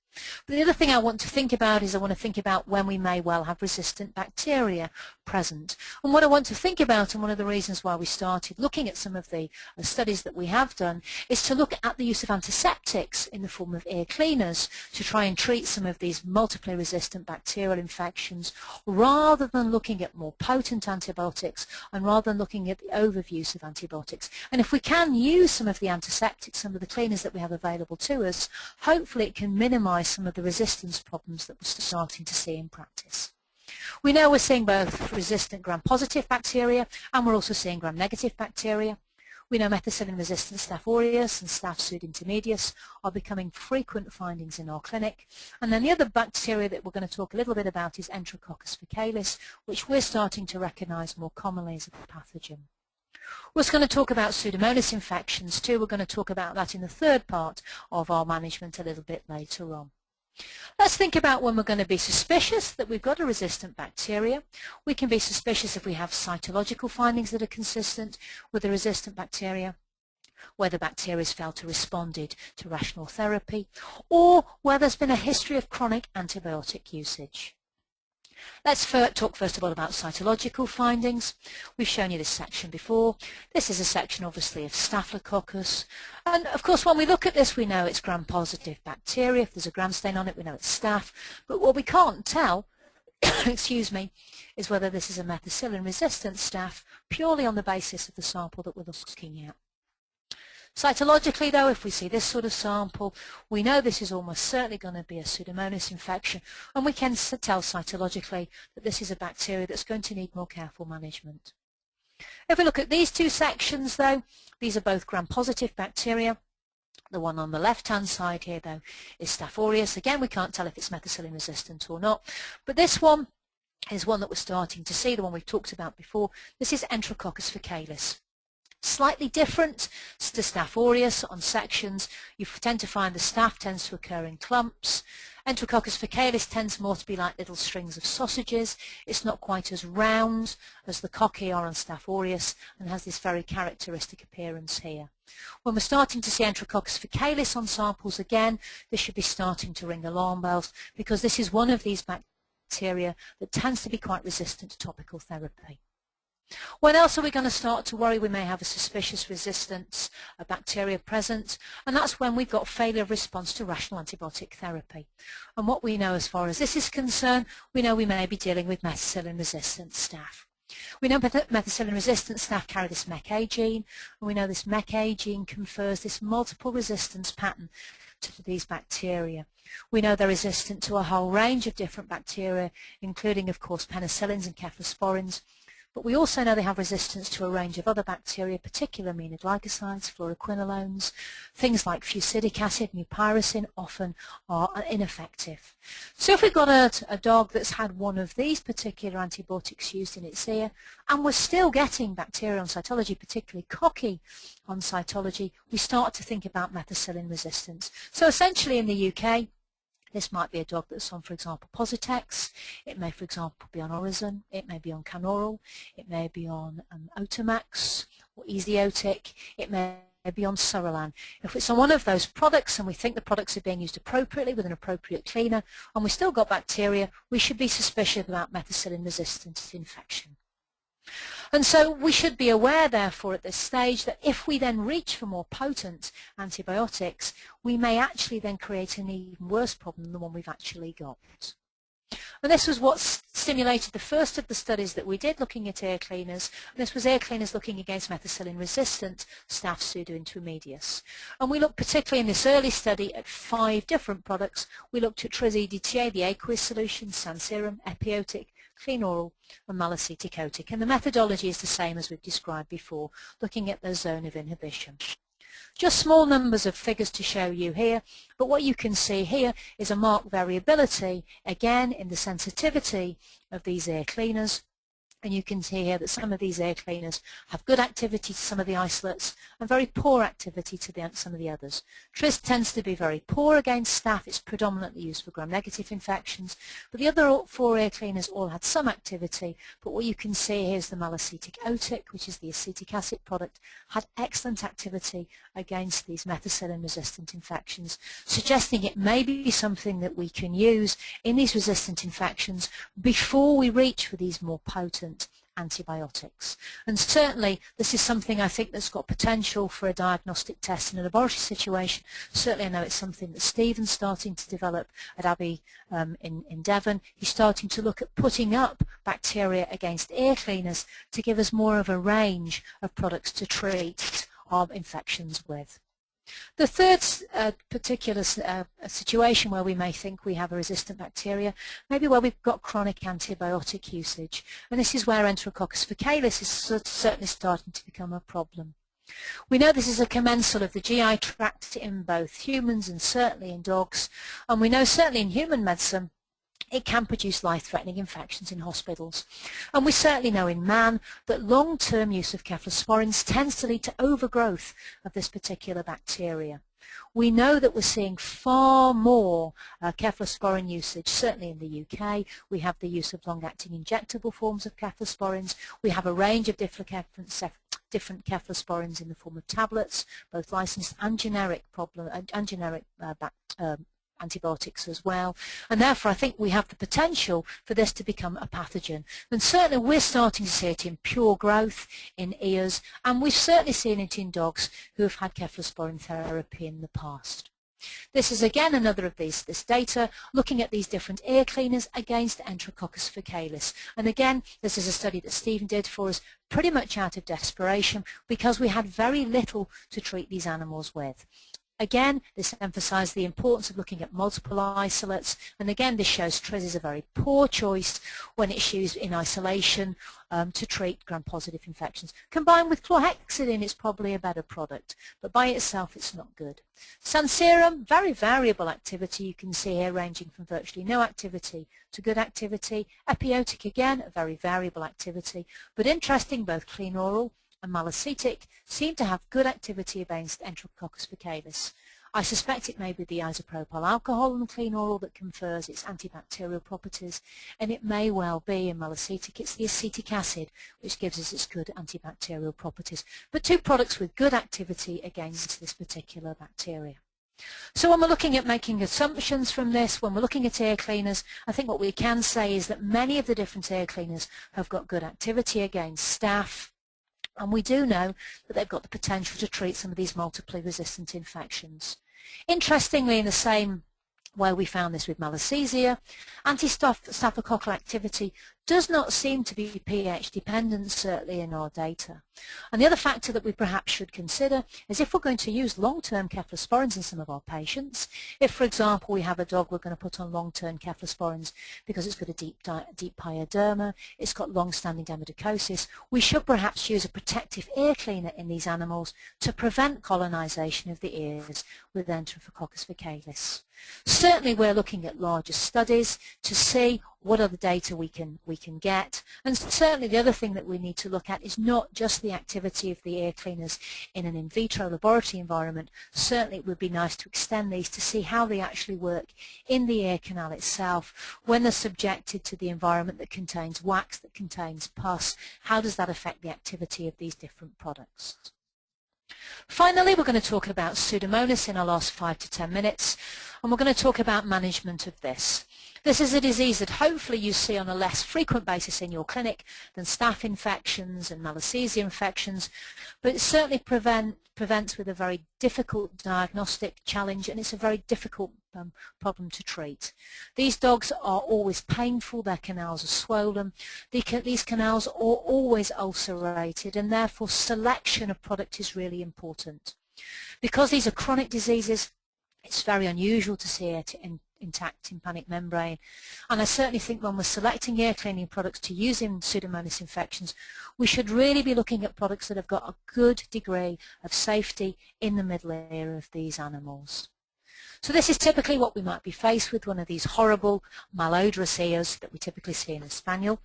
But the other thing I want to think about is I want to think about when we may well have resistant bacteria present. And what I want to think about, and one of the reasons why we started looking at some of the studies that we have done, is to look at the use of antiseptics in the form of ear cleaners to try and treat some of these multiply resistant bacterial infections, rather than looking at more potent antibiotics and rather than looking at the overuse of antibiotics. And if we can use some of the antiseptics, some of the cleaners that we have available to us, hopefully it can minimize some of the resistance problems that we're starting to see in practice. We know we're seeing both resistant gram-positive bacteria and we're also seeing gram-negative bacteria. We know methicillin-resistant Staph aureus and Staph pseudointermedius are becoming frequent findings in our clinic. And then the other bacteria that we're going to talk a little bit about is Enterococcus faecalis, which we're starting to recognize more commonly as a pathogen. We're also going to talk about Pseudomonas infections too. We're going to talk about that in the third part of our management a little bit later on. Let's think about when we're going to be suspicious that we've got a resistant bacteria. We can be suspicious if we have cytological findings that are consistent with the resistant bacteria, where the bacteria has failed to respond to rational therapy, or where there's been a history of chronic antibiotic usage. Let's talk first of all about cytological findings. We've shown you this section before. This is a section obviously of Staphylococcus, and of course when we look at this we know it's gram-positive bacteria. If there's a gram stain on it we know it's staph, but what we can't tell excuse me, is whether this is a methicillin-resistant staph purely on the basis of the sample that we're looking at. Cytologically, though, if we see this sort of sample, we know this is almost certainly going to be a Pseudomonas infection, and we can tell cytologically that this is a bacteria that's going to need more careful management. If we look at these two sections, though, these are both gram-positive bacteria. The one on the left-hand side here, though, is Staph aureus. Again, we can't tell if it's methicillin-resistant or not, but this one is one that we're starting to see, the one we've talked about before. This is Enterococcus faecalis. Slightly different to Staph aureus on sections. You tend to find the staph tends to occur in clumps. Enterococcus faecalis tends more to be like little strings of sausages. It's not quite as round as the cocci are on Staph aureus and has this very characteristic appearance here. When we're starting to see Enterococcus faecalis on samples again, this should be starting to ring alarm bells, because this is one of these bacteria that tends to be quite resistant to topical therapy. When else are we going to start to worry we may have a suspicious resistance, a bacteria present? And that's when we've got failure of response to rational antibiotic therapy. And what we know as far as this is concerned, we know we may be dealing with methicillin-resistant staph. We know methicillin-resistant staph carry this MEK-A gene, and we know this MEK-A gene confers this multiple resistance pattern to these bacteria. We know they're resistant to a whole range of different bacteria, including, of course, penicillins and cephalosporins. but we also know they have resistance to a range of other bacteria, particularly aminoglycosides, fluoroquinolones. Things like fusidic acid, mupirocin often are ineffective. So if we've got a dog that's had one of these particular antibiotics used in its ear, and we're still getting bacteria on cytology, particularly cocky on cytology, we start to think about methicillin resistance. So essentially in the UK, this might be a dog that's on, for example, Positex. It may, for example, be on Orizon. It may be on Canoral. It may be on Otamax or Easiotic. It may be on Suralan. If it's on one of those products and we think the products are being used appropriately with an appropriate cleaner and we've still got bacteria, we should be suspicious about methicillin-resistant infection. And so we should be aware, therefore, at this stage that if we then reach for more potent antibiotics, we may actually then create an even worse problem than the one we've actually got. And this was what stimulated the first of the studies that we did looking at ear cleaners. And this was ear cleaners looking against methicillin-resistant Staph pseudointermedius. And we looked particularly in this early study at 5 different products. We looked at Tris-EDTA, the aqueous solution, Sanserum, Epiotic, Clean Oral and Malassezia. And the methodology is the same as we've described before, looking at the zone of inhibition. Just small numbers of figures to show you here, but what you can see here is a marked variability, again, in the sensitivity of these ear cleaners. And you can see here that some of these ear cleaners have good activity to some of the isolates and very poor activity to some of the others. Tris tends to be very poor against staph. It's predominantly used for gram-negative infections. But the other 4 ear cleaners all had some activity. But what you can see here is the Malassezia Otic, which is the acetic acid product, had excellent activity against these methicillin-resistant infections, suggesting it may be something that we can use in these resistant infections before we reach for these more potent antibiotics. And certainly this is something I think that's got potential for a diagnostic test in a laboratory situation. Certainly I know it's something that Stephen's starting to develop at Abbey in Devon. He's starting to look at putting up bacteria against ear cleaners to give us more of a range of products to treat our infections with. The third particular situation where we may think we have a resistant bacteria, maybe where we've got chronic antibiotic usage, and this is where Enterococcus faecalis is certainly starting to become a problem. We know this is a commensal of the GI tract in both humans and certainly in dogs, and we know certainly in human medicine it can produce life-threatening infections in hospitals. And we certainly know in man that long-term use of cephalosporins tends to lead to overgrowth of this particular bacteria. We know that we're seeing far more cephalosporin usage, certainly in the UK. We have the use of long-acting injectable forms of cephalosporins. We have a range of different cephalosporins in the form of tablets, both licensed and generic antibiotics as well, and therefore I think we have the potential for this to become a pathogen. And certainly we're starting to see it in pure growth in ears, and we've certainly seen it in dogs who have had cephalosporin therapy in the past. This is again another of this data looking at these different ear cleaners against Enterococcus faecalis. And again, this is a study that Stephen did for us pretty much out of desperation because we had very little to treat these animals with. Again, this emphasised the importance of looking at multiple isolates, and again this shows Tris is a very poor choice when it's used in isolation to treat gram-positive infections. Combined with chlorhexidine, it's probably a better product, but by itself it's not good. Sanserum, very variable activity, you can see here ranging from virtually no activity to good activity. Epiotic, again, a very variable activity, but interesting, both clean oral and Malassezia seem to have good activity against Enterococcus faecalis. I suspect it may be the isopropyl alcohol in the clean oral that confers its antibacterial properties, and it may well be in Malassezia it's the acetic acid which gives us its good antibacterial properties. But 2 products with good activity against this particular bacteria. So when we're looking at making assumptions from this, when we're looking at ear cleaners, I think what we can say is that many of the different ear cleaners have got good activity against staph. And we do know that they've got the potential to treat some of these multiply resistant infections. Interestingly, in the same way we found this with Malassezia, anti-staphylococcal activity does not seem to be pH dependent, certainly in our data. And the other factor that we perhaps should consider is if we're going to use long-term cephalosporins in some of our patients, if for example we have a dog we're going to put on long-term cephalosporins because it's got a deep pyoderma, it's got long-standing dermatocosis, we should perhaps use a protective ear cleaner in these animals to prevent colonization of the ears with Enterococcus faecalis. Certainly we're looking at larger studies to see what other data we can get, and certainly the other thing that we need to look at is not just the activity of the ear cleaners in an in vitro laboratory environment. Certainly it would be nice to extend these to see how they actually work in the ear canal itself when they're subjected to the environment that contains wax, that contains pus. How does that affect the activity of these different products? Finally, we're going to talk about Pseudomonas in our last 5 to 10 minutes, and we're going to talk about management of this. This is a disease that hopefully you see on a less frequent basis in your clinic than staph infections and Malassezia infections, but it certainly presents with a very difficult diagnostic challenge, and it's a very difficult problem to treat. These dogs are always painful, their canals are swollen, these canals are always ulcerated, and therefore selection of product is really important. Because these are chronic diseases, it's very unusual to see it in intact tympanic membrane, and I certainly think when we're selecting ear cleaning products to use in Pseudomonas infections, we should really be looking at products that have got a good degree of safety in the middle ear of these animals. So this is typically what we might be faced with, one of these horrible malodorous ears that we typically see in a spaniel.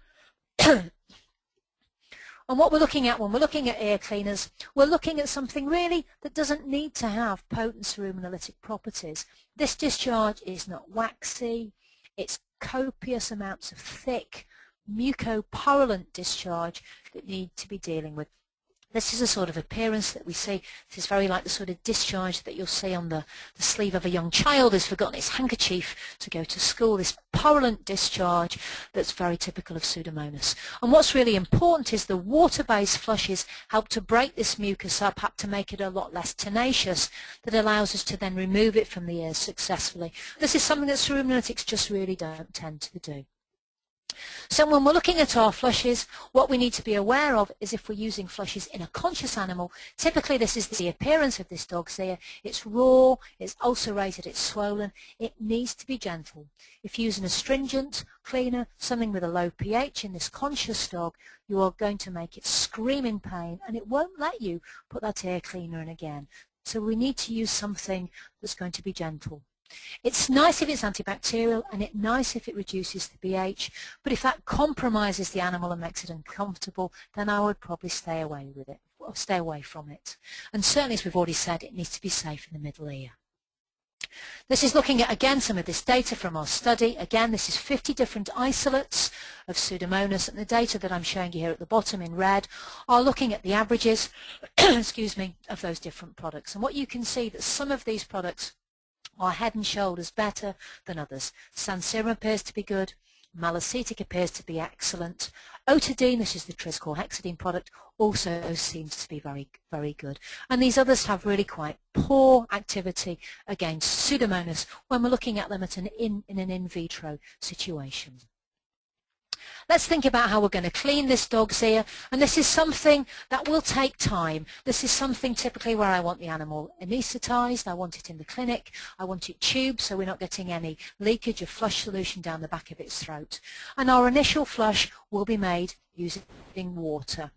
And what we're looking at when we're looking at ear cleaners, we're looking at something really that doesn't need to have potent seruminolytic properties. This discharge is not waxy, it's copious amounts of thick, mucopurulent discharge that need to be dealing with. This is a sort of appearance that we see. This is very like the sort of discharge that you'll see on the sleeve of a young child who's forgotten his handkerchief to go to school, this purulent discharge that's very typical of Pseudomonas. And what's really important is the water-based flushes help to break this mucus up, help to make it a lot less tenacious, that allows us to then remove it from the ears successfully. This is something that seruminolytics just really don't tend to do. So when we're looking at our flushes, what we need to be aware of is if we're using flushes in a conscious animal, typically this is the appearance of this dog's ear. It's raw, it's ulcerated, it's swollen. It needs to be gentle. If you use an astringent cleaner, something with a low pH in this conscious dog, you are going to make it scream in pain, and it won't let you put that ear cleaner in again. So we need to use something that's going to be gentle. It's nice if it's antibacterial, and it's nice if it reduces the pH, but if that compromises the animal and makes it uncomfortable, then I would probably stay away with it, or stay away from it. And certainly, as we've already said, it needs to be safe in the middle ear. This is looking at, again, some of this data from our study. Again, this is 50 different isolates of Pseudomonas, and the data that I'm showing you here at the bottom in red are looking at the averages excuse me, of those different products. And what you can see that some of these products are head and shoulders better than others. Sanserum appears to be good. Malacetic appears to be excellent. Otidine, this is the trischlorhexidine product, also seems to be very, very good. And these others have really quite poor activity against Pseudomonas when we're looking at them in an in vitro situation. Let's think about how we're going to clean this dog's ear, and this is something that will take time. This is something typically where I want the animal anaesthetized, I want it in the clinic, I want it tubed so we're not getting any leakage of flush solution down the back of its throat. And our initial flush will be made using water.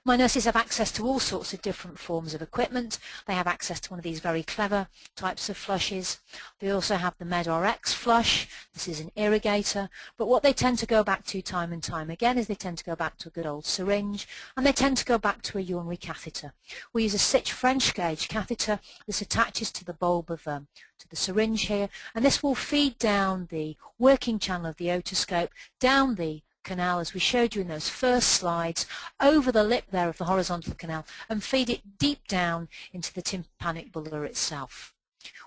My nurses have access to all sorts of different forms of equipment. They have access to one of these very clever types of flushes. They also have the MedRx flush. This is an irrigator. But what they tend to go back to time and time again is they tend to go back to a good old syringe, and they tend to go back to a urinary catheter. We use a Sitch French gauge catheter. This attaches to the bulb of to the syringe here, and this will feed down the working channel of the otoscope, down the canal, as we showed you in those first slides, over the lip there of the horizontal canal, and feed it deep down into the tympanic bulla itself.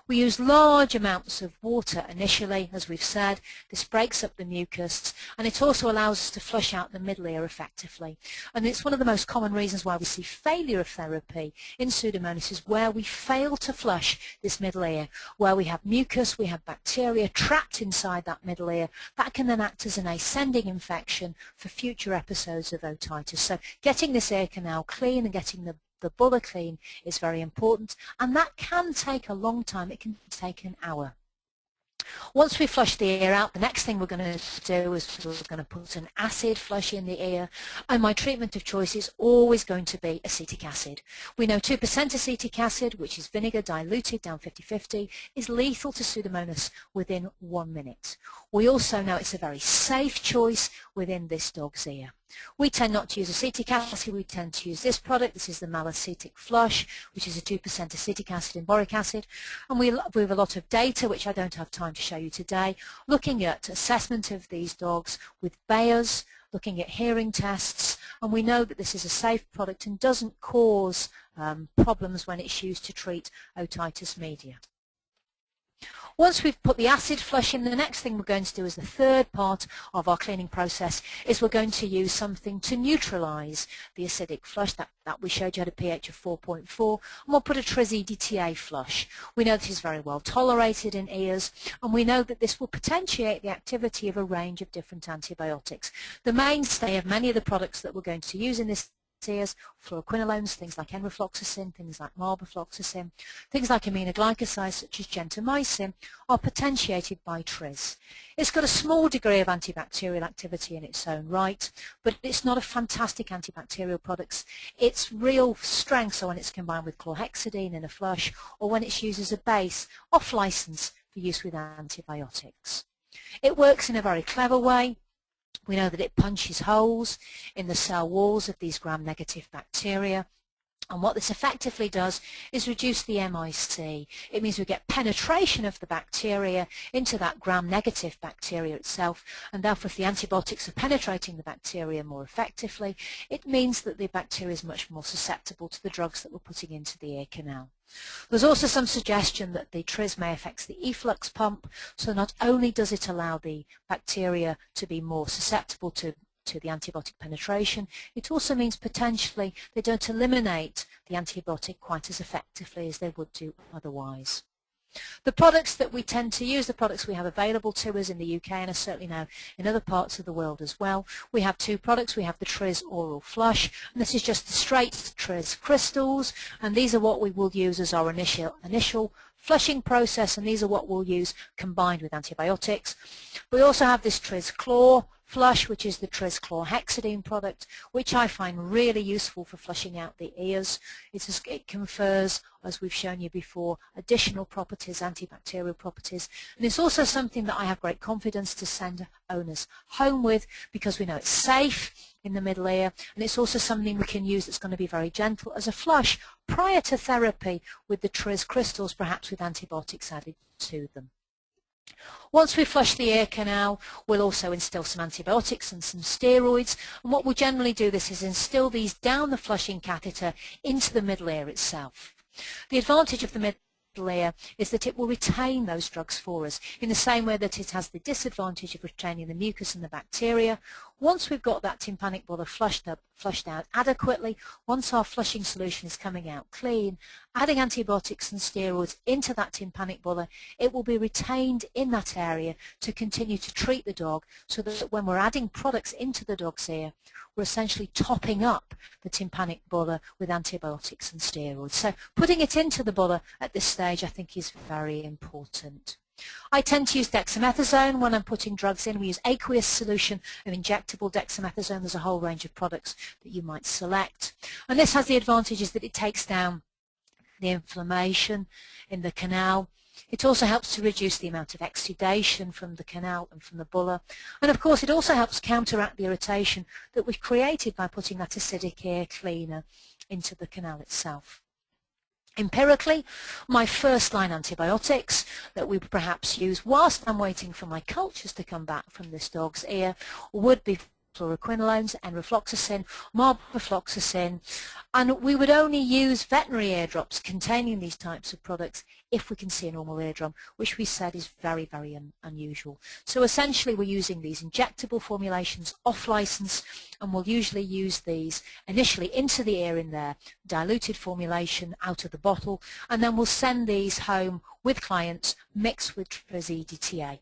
We use large amounts of water initially, as we've said. This breaks up the mucus, and it also allows us to flush out the middle ear effectively. And it's one of the most common reasons why we see failure of therapy in Pseudomonas is where we fail to flush this middle ear, where we have mucus, we have bacteria trapped inside that middle ear. That can then act as an ascending infection for future episodes of otitis. So getting this ear canal clean and getting the bulla clean is very important, and that can take a long time. It can take an hour. Once we flush the ear out, the next thing we're going to do is we're going to put an acid flush in the ear, and my treatment of choice is always going to be acetic acid. We know 2% acetic acid, which is vinegar diluted down 50-50, is lethal to Pseudomonas within 1 minute. We also know it's a very safe choice within this dog's ear. We tend not to use acetic acid, we tend to use this product. This is the Malassezia Flush, which is a 2% acetic acid and boric acid. And we have a lot of data, which I don't have time to show you today, looking at assessment of these dogs with Bayers, looking at hearing tests, and we know that this is a safe product and doesn't cause problems when it's used to treat otitis media. Once we've put the acid flush in, the next thing we're going to do as the third part of our cleaning process is we're going to use something to neutralize the acidic flush that we showed you had a pH of 4.4, and we'll put a Tris-EDTA flush. We know this is very well tolerated in ears, and we know that this will potentiate the activity of a range of different antibiotics. The mainstay of many of the products that we're going to use in this ears, fluoroquinolones, things like enrofloxacin, things like marbofloxacin, things like aminoglycosides such as gentamicin are potentiated by Tris. It's got a small degree of antibacterial activity in its own right, but it's not a fantastic antibacterial product. Its real strengths are when it's combined with chlorhexidine in a flush, or when it's used as a base off license for use with antibiotics. It works in a very clever way. We know that it punches holes in the cell walls of these gram-negative bacteria, and what this effectively does is reduce the MIC. It means we get penetration of the bacteria into that gram-negative bacteria itself, and therefore if the antibiotics are penetrating the bacteria more effectively, it means that the bacteria is much more susceptible to the drugs that we're putting into the ear canal. There's also some suggestion that the Tris may affect the efflux pump, so not only does it allow the bacteria to be more susceptible to the antibiotic penetration, it also means potentially they don't eliminate the antibiotic quite as effectively as they would do otherwise. The products that we tend to use, the products we have available to us in the UK and are certainly now in other parts of the world as well, we have two products. We have the Tris Oral Flush, and this is just the straight Tris crystals, and these are what we will use as our initial flushing process, and these are what we'll use combined with antibiotics. We also have this Tris Chlor Flush, which is the Tris chlorhexidine product, which I find really useful for flushing out the ears. It confers, as we've shown you before, additional properties, antibacterial properties, and it's also something that I have great confidence to send owners home with, because we know it's safe in the middle ear, and it's also something we can use that's going to be very gentle as a flush prior to therapy with the Tris crystals, perhaps with antibiotics added to them. Once we flush the ear canal, we'll also instill some antibiotics and some steroids, and what we'll generally do this is instill these down the flushing catheter into the middle ear itself. The advantage of the middle ear is that it will retain those drugs for us in the same way that it has the disadvantage of retaining the mucus and the bacteria. Once we've got that tympanic bulla flushed out adequately, once our flushing solution is coming out clean, adding antibiotics and steroids into that tympanic bulla, it will be retained in that area to continue to treat the dog, so that when we're adding products into the dog's ear, we're essentially topping up the tympanic bulla with antibiotics and steroids. So putting it into the bulla at this stage I think is very important. I tend to use dexamethasone when I'm putting drugs in. We use aqueous solution of injectable dexamethasone. There's a whole range of products that you might select. And this has the advantages that it takes down the inflammation in the canal. It also helps to reduce the amount of exudation from the canal and from the bulla. And of course it also helps counteract the irritation that we've created by putting that acidic ear cleaner into the canal itself. Empirically, my first-line antibiotics that we would perhaps use whilst I'm waiting for my cultures to come back from this dog's ear would be fluoroquinolones, enrofloxacin, marbofloxacin, and we would only use veterinary eardrops containing these types of products if we can see a normal eardrum, which we said is very, very unusual. So essentially we're using these injectable formulations off license, and we'll usually use these initially into the ear in their diluted formulation out of the bottle, and then we'll send these home with clients mixed with EDTA.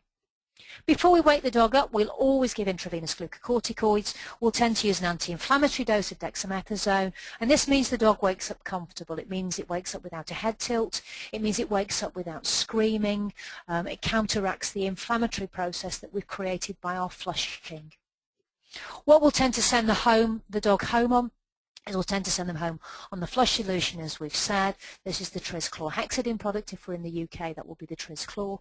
Before we wake the dog up, we'll always give intravenous glucocorticoids. We'll tend to use an anti-inflammatory dose of dexamethasone, and this means the dog wakes up comfortable. It means it wakes up without a head tilt. It means it wakes up without screaming. It counteracts the inflammatory process that we've created by our flushing. What we'll tend to send the dog home on is we'll tend to send them home on the flush solution, as we've said. This is the trischlorhexidine product. If we're in the UK, that will be the trischlor.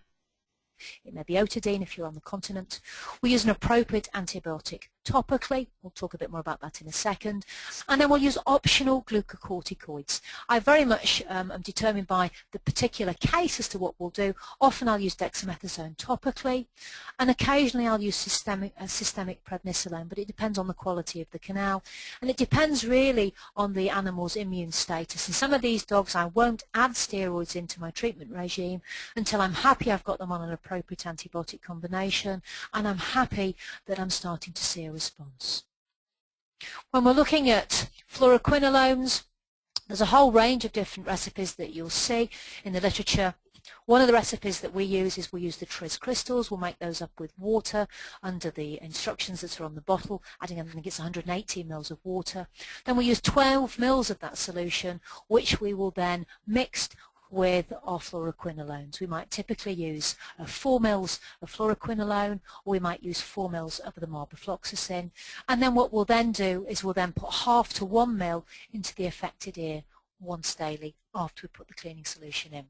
It may be Otidine if you're on the continent. We use an appropriate antibiotic topically. We'll talk a bit more about that in a second. And then we'll use optional glucocorticoids. I very much am determined by the particular case as to what we'll do. Often I'll use dexamethasone topically, and occasionally I'll use systemic prednisolone, but it depends on the quality of the canal, and it depends really on the animal's immune status. In some of these dogs I won't add steroids into my treatment regime until I'm happy I've got them on an appropriate antibiotic combination, and I'm happy that I'm starting to see a response. When we're looking at fluoroquinolones, there's a whole range of different recipes that you'll see in the literature. One of the recipes that we use is we use the tris crystals. We'll make those up with water under the instructions that are on the bottle, adding, I think it's 180 ml of water. Then we use 12 ml of that solution, which we will then mix with our fluoroquinolones. We might typically use 4 ml of fluoroquinolone, or we might use 4 ml of the marbofloxacin, and then what we'll then do is we'll then put 1/2 to 1 ml into the affected ear once daily after we put the cleaning solution in.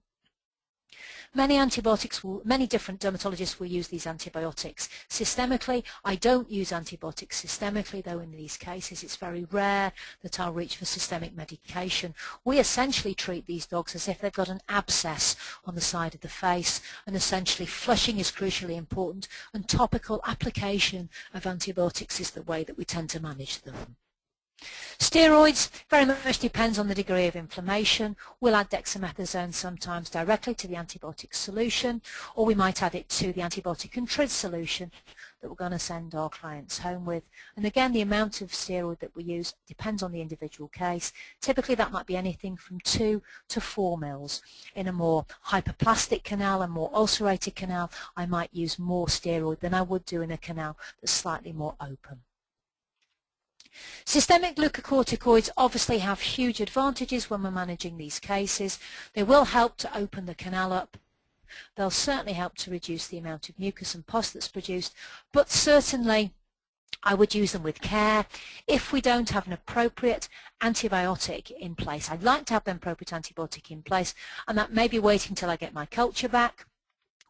Many different dermatologists will use these antibiotics systemically. I don't use antibiotics systemically, though in these cases it's very rare that I'll reach for systemic medication. We essentially treat these dogs as if they've got an abscess on the side of the face, and essentially flushing is crucially important, and topical application of antibiotics is the way that we tend to manage them. Steroids very much depends on the degree of inflammation. We'll add dexamethasone sometimes directly to the antibiotic solution, or we might add it to the antibiotic and tris solution that we're going to send our clients home with. And again, the amount of steroid that we use depends on the individual case. Typically that might be anything from 2 to 4 ml. In a more hyperplastic canal, a more ulcerated canal, I might use more steroid than I would do in a canal that's slightly more open. Systemic glucocorticoids obviously have huge advantages when we're managing these cases. They will help to open the canal up. They'll certainly help to reduce the amount of mucus and pus that's produced, but certainly I would use them with care. If we don't have an appropriate antibiotic in place, I'd like to have an appropriate antibiotic in place, and that may be waiting until I get my culture back,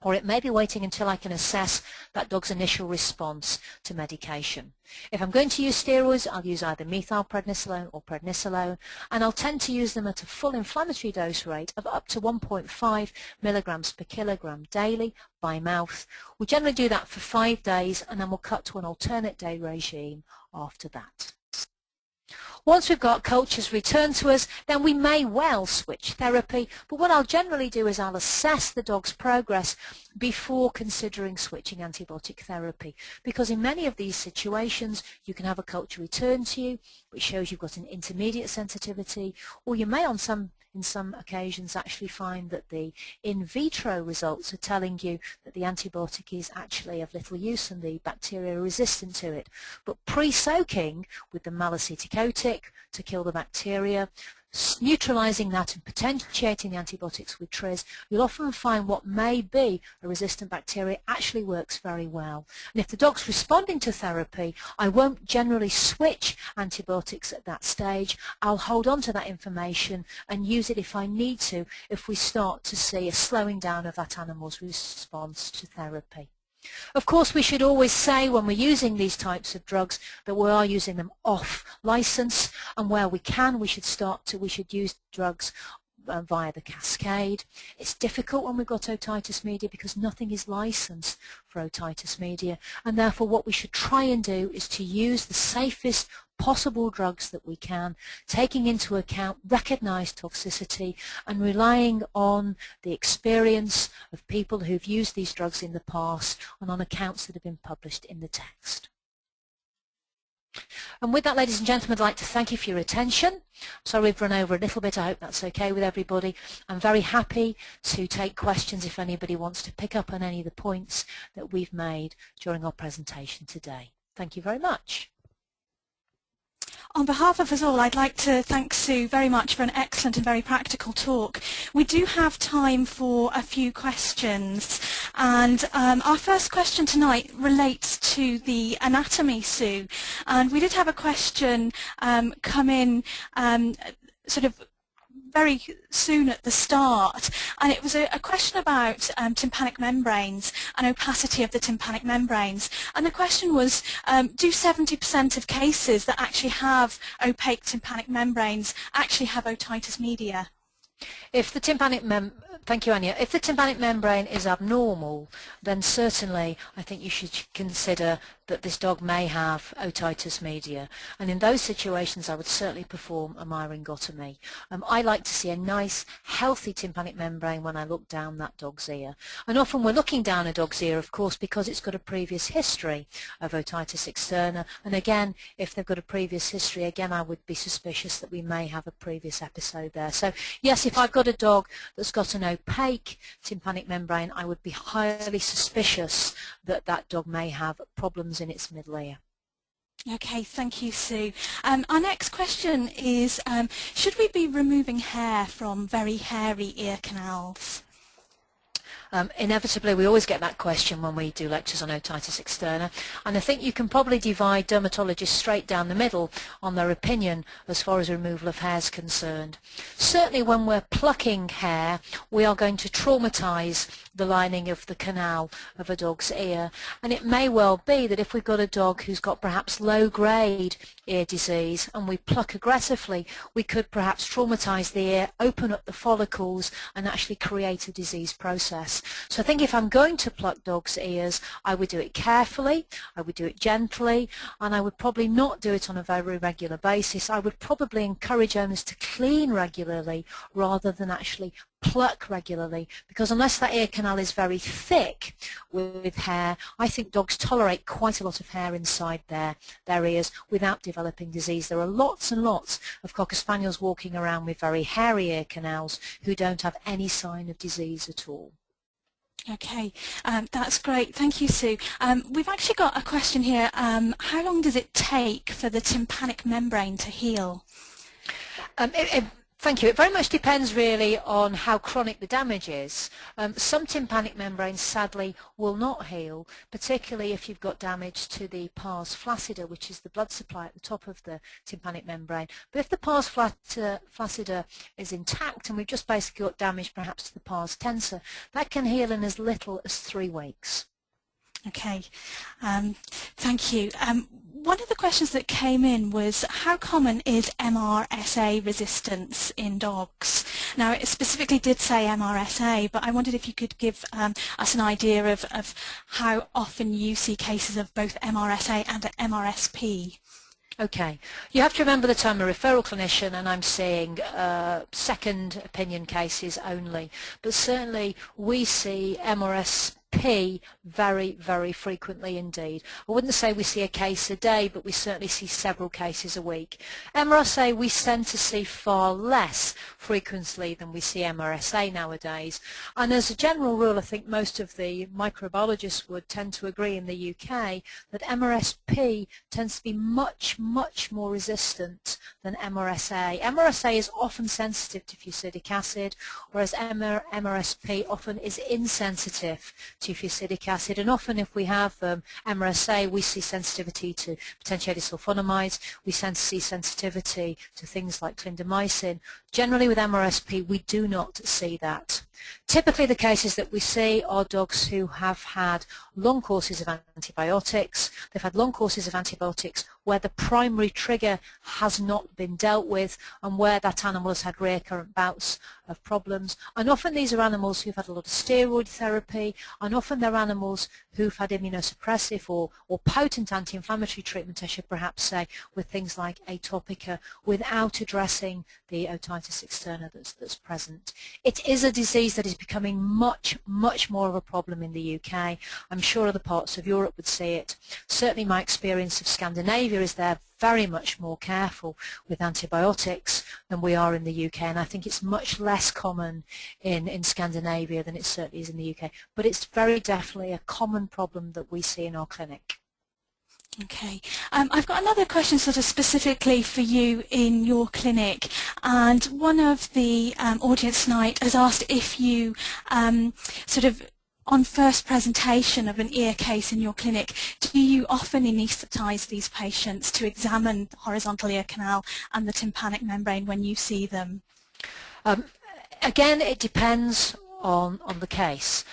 or it may be waiting until I can assess that dog's initial response to medication. If I'm going to use steroids, I'll use either methylprednisolone or prednisolone, and I'll tend to use them at a full inflammatory dose rate of up to 1.5 milligrams per kilogram daily by mouth. We generally do that for 5 days, and then we'll cut to an alternate day regime after that. Once we've got cultures returned to us, then we may well switch therapy, but what I'll generally do is I'll assess the dog's progress before considering switching antibiotic therapy, because in many of these situations you can have a culture returned to you which shows you've got an intermediate sensitivity, or you may in some occasions actually find that the in vitro results are telling you that the antibiotic is actually of little use and the bacteria are resistant to it. But pre-soaking with the Malassezia to kill the bacteria, neutralizing that and potentiating the antibiotics with tris, you'll often find what may be a resistant bacteria actually works very well. And if the dog's responding to therapy, I won't generally switch antibiotics at that stage. I'll hold on to that information and use it if I need to, if we start to see a slowing down of that animal's response to therapy. Of course, we should always say when we're using these types of drugs that we are using them off license, and where we can we should use drugs via the cascade. It's difficult when we've got otitis media because nothing is licensed for otitis media, and therefore what we should try and do is to use the safest possible drugs that we can, taking into account recognized toxicity and relying on the experience of people who've used these drugs in the past and on accounts that have been published in the text. And with that, ladies and gentlemen, I'd like to thank you for your attention. Sorry we've run over a little bit. I hope that's okay with everybody. I'm very happy to take questions if anybody wants to pick up on any of the points that we've made during our presentation today. Thank you very much. On behalf of us all, I'd like to thank Sue very much for an excellent and very practical talk. We do have time for a few questions, and our first question tonight relates to the anatomy, Sue. And we did have a question come in sort of very soon at the start, and it was a question about tympanic membranes and opacity of the tympanic membranes. And the question was, do 70% of cases that actually have opaque tympanic membranes actually have otitis media? If the tympanic Thank you, Anya. If the tympanic membrane is abnormal, then certainly I think you should consider that this dog may have otitis media, and in those situations I would certainly perform a myringotomy. I like to see a nice healthy tympanic membrane when I look down that dog's ear, and often we're looking down a dog's ear, of course, because it's got a previous history of otitis externa, and again, if they've got a previous history, again I would be suspicious that we may have a previous episode there. So yes, if I've got a dog that's got an opaque tympanic membrane, I would be highly suspicious that that dog may have problems in its middle ear. Okay, thank you, Sue. Our next question is, should we be removing hair from very hairy ear canals? Inevitably, we always get that question when we do lectures on otitis externa, and I think you can probably divide dermatologists straight down the middle on their opinion as far as removal of hair is concerned. Certainly when we're plucking hair, we are going to traumatize the lining of the canal of a dog's ear, and it may well be that if we've got a dog who's got perhaps low-grade ear disease and we pluck aggressively, we could perhaps traumatize the ear, open up the follicles and actually create a disease process. So I think if I'm going to pluck dogs' ears, I would do it carefully, I would do it gently, and I would probably not do it on a very regular basis. I would probably encourage owners to clean regularly rather than actually pluck regularly, because unless that ear canal is very thick with hair, I think dogs tolerate quite a lot of hair inside their ears without developing disease. There are lots and lots of Cocker Spaniels walking around with very hairy ear canals who don't have any sign of disease at all. Okay, that's great. Thank you, Sue. We've actually got a question here. How long does it take for the tympanic membrane to heal? Thank you. It very much depends really on how chronic the damage is. Some tympanic membranes sadly will not heal, particularly if you've got damage to the pars flaccida, which is the blood supply at the top of the tympanic membrane. But if the pars flaccida is intact and we've just basically got damage perhaps to the pars tensor, that can heal in as little as 3 weeks. Okay, thank you. One of the questions that came in was, how common is MRSA resistance in dogs? Now, it specifically did say MRSA, but I wondered if you could give us an idea of how often you see cases of both MRSA and MRSP. Okay, you have to remember that I'm a referral clinician and I'm seeing second opinion cases only, but certainly we see MRSP very, very frequently indeed. I wouldn't say we see a case a day, but we certainly see several cases a week. MRSA we tend to see far less frequently than we see MRSA nowadays, and as a general rule I think most of the microbiologists would tend to agree in the UK that MRSP tends to be much more resistant than MRSA. MRSA is often sensitive to fusidic acid, whereas MRSP often is insensitive to fusidic acid, and often if we have MRSA we see sensitivity to potentiated sulfonamides, we see sensitivity to things like clindamycin. Generally with MRSP we do not see that. Typically the cases that we see are dogs who have had long courses of antibiotics. They've had long courses of antibiotics where the primary trigger has not been dealt with and where that animal has had recurrent bouts of problems. And often these are animals who've had a lot of steroid therapy, and often they're animals who've had immunosuppressive or potent anti-inflammatory treatment, I should perhaps say, with things like atopica, without addressing the otitis externa that's present. It is a disease that is becoming much more of a problem in the UK. I'm sure other parts of Europe would see it. Certainly my experience of Scandinavia is they're very much more careful with antibiotics than we are in the UK, and I think it's much less common in Scandinavia than it certainly is in the UK, but it's very definitely a common problem that we see in our clinic. Okay, I've got another question sort of specifically for you in your clinic, and one of the audience tonight has asked if you sort of on first presentation of an ear case in your clinic, do you often anaesthetize these patients to examine the horizontal ear canal and the tympanic membrane when you see them? Again, it depends on the case.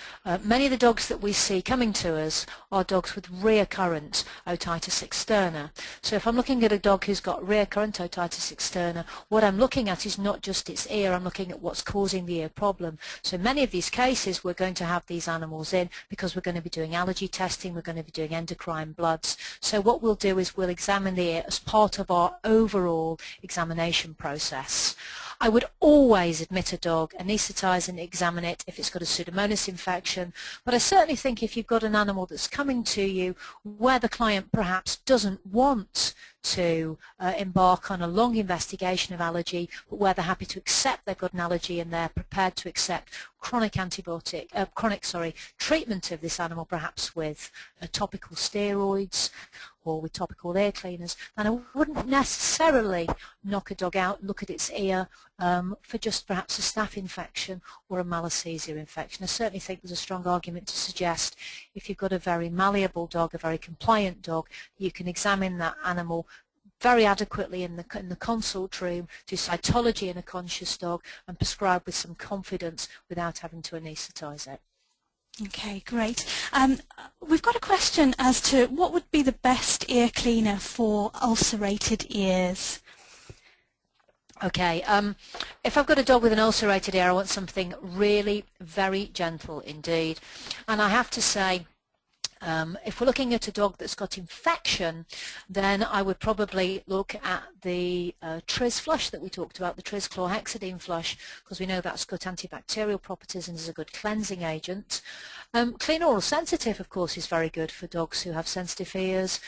Many of the dogs that we see coming to us are dogs with recurrent otitis externa. So if I'm looking at a dog who's got recurrent otitis externa, what I'm looking at is not just its ear, I'm looking at what's causing the ear problem. So many of these cases we're going to have these animals in because we're going to be doing allergy testing, we're going to be doing endocrine bloods. So what we'll do is we'll examine the ear as part of our overall examination process. I would always admit a dog, anaesthetize and examine it if it's got a Pseudomonas infection, but I certainly think if you've got an animal that's coming to you where the client perhaps doesn't want to embark on a long investigation of allergy, but where they're happy to accept they've got an allergy and they're prepared to accept chronic treatment of this animal, perhaps with topical steroids or with topical ear cleaners, then I wouldn't necessarily knock a dog out and look at its ear for just perhaps a staph infection or a Malassezia infection. I certainly think there's a strong argument to suggest if you've got a very malleable dog, a very compliant dog, you can examine that animal very adequately in the consult room, do cytology in a conscious dog and prescribe with some confidence without having to anaesthetize it. Okay, great. We've got a question as to what would be the best ear cleaner for ulcerated ears? Okay, if I've got a dog with an ulcerated ear, I want something really very gentle indeed. And I have to say, if we're looking at a dog that's got infection, then I would probably look at the Tris flush that we talked about, the Tris chlorhexidine flush, because we know that's got antibacterial properties and is a good cleansing agent. Clean oral sensitive, of course, is very good for dogs who have sensitive ears,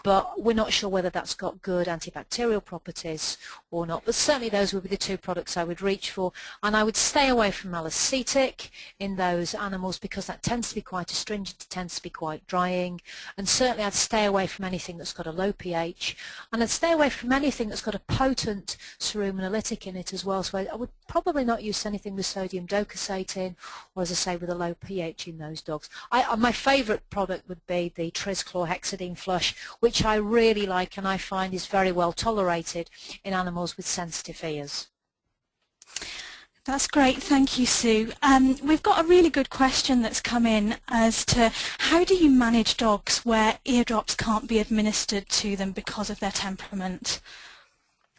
but we're not sure whether that's got good antibacterial properties or not. But certainly those would be the two products I would reach for, and I would stay away from malacetic in those animals because that tends to be quite astringent, it tends to be quite drying, and certainly I'd stay away from anything that's got a low pH, and I'd stay away from anything that's got a potent serum analytic in it as well. So I would probably not use anything with sodium docosate in, or as I say, with a low pH in those dogs. My favourite product would be the Tris chlorhexidine flush, which I really like and I find is very well tolerated in animals with sensitive ears. That's great, thank you, Sue. We've got a really good question that's come in as to how do you manage dogs where eardrops can't be administered to them because of their temperament?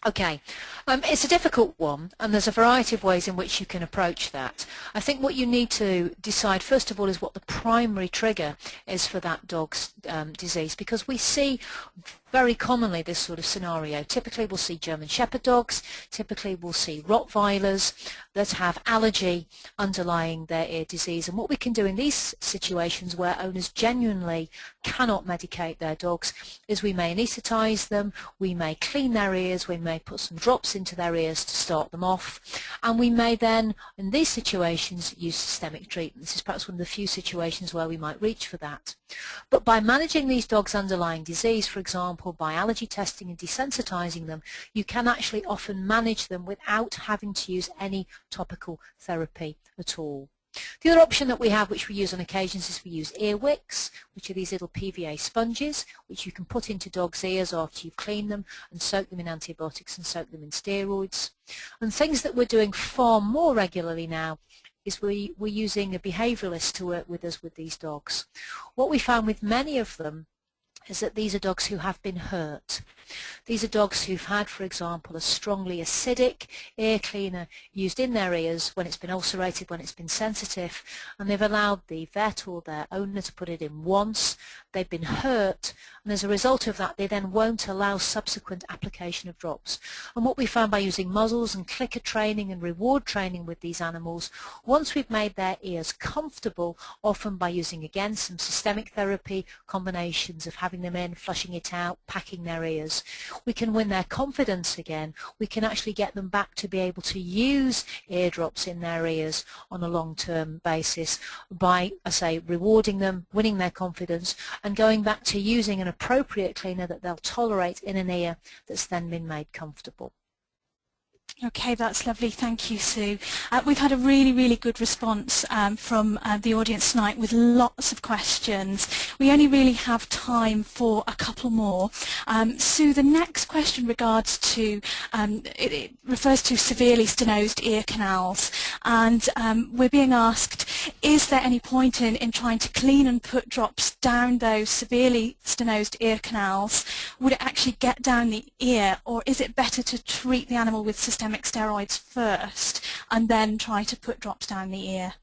Okay, it's a difficult one, and there's a variety of ways in which you can approach that. I think what you need to decide first of all is what the primary trigger is for that dog's disease, because we see very commonly this sort of scenario. Typically we'll see German Shepherd dogs, typically we'll see Rottweilers that have allergy underlying their ear disease, and what we can do in these situations where owners genuinely cannot medicate their dogs is we may anaesthetize them, we may clean their ears, we may put some drops into their ears to start them off, and we may then in these situations use systemic treatment. This is perhaps one of the few situations where we might reach for that. But by managing these dogs' underlying disease, for example, by allergy testing and desensitizing them, you can actually often manage them without having to use any topical therapy at all. The other option that we have, which we use on occasions, is we use ear wicks, which are these little PVA sponges which you can put into dogs' ears after you've cleaned them and soak them in antibiotics and soak them in steroids. And things that we're doing far more regularly now is we're using a behaviouralist to work with us with these dogs. What we found with many of them is that these are dogs who have been hurt. These are dogs who've had, for example, a strongly acidic ear cleaner used in their ears when it's been ulcerated, when it's been sensitive, and they've allowed the vet or their owner to put it in once. They've been hurt, and as a result of that, they then won't allow subsequent application of drops. And what we found by using muzzles and clicker training and reward training with these animals, once we've made their ears comfortable, often by using, again, some systemic therapy, combinations of having them in, flushing it out, packing their ears, we can win their confidence again. We can actually get them back to be able to use eardrops in their ears on a long-term basis by, I say, rewarding them, winning their confidence, and going back to using an appropriate cleaner that they'll tolerate in an ear that's then been made comfortable. Okay, that's lovely. Thank you, Sue. We've had a really good response from the audience tonight with lots of questions. We only really have time for a couple more. Sue, the next question regards to, it refers to severely stenosed ear canals, and we're being asked, is there any point in trying to clean and put drops down those severely stenosed ear canals? Would it actually get down the ear, or is it better to treat the animal with systemic steroids first and then try to put drops down the ear?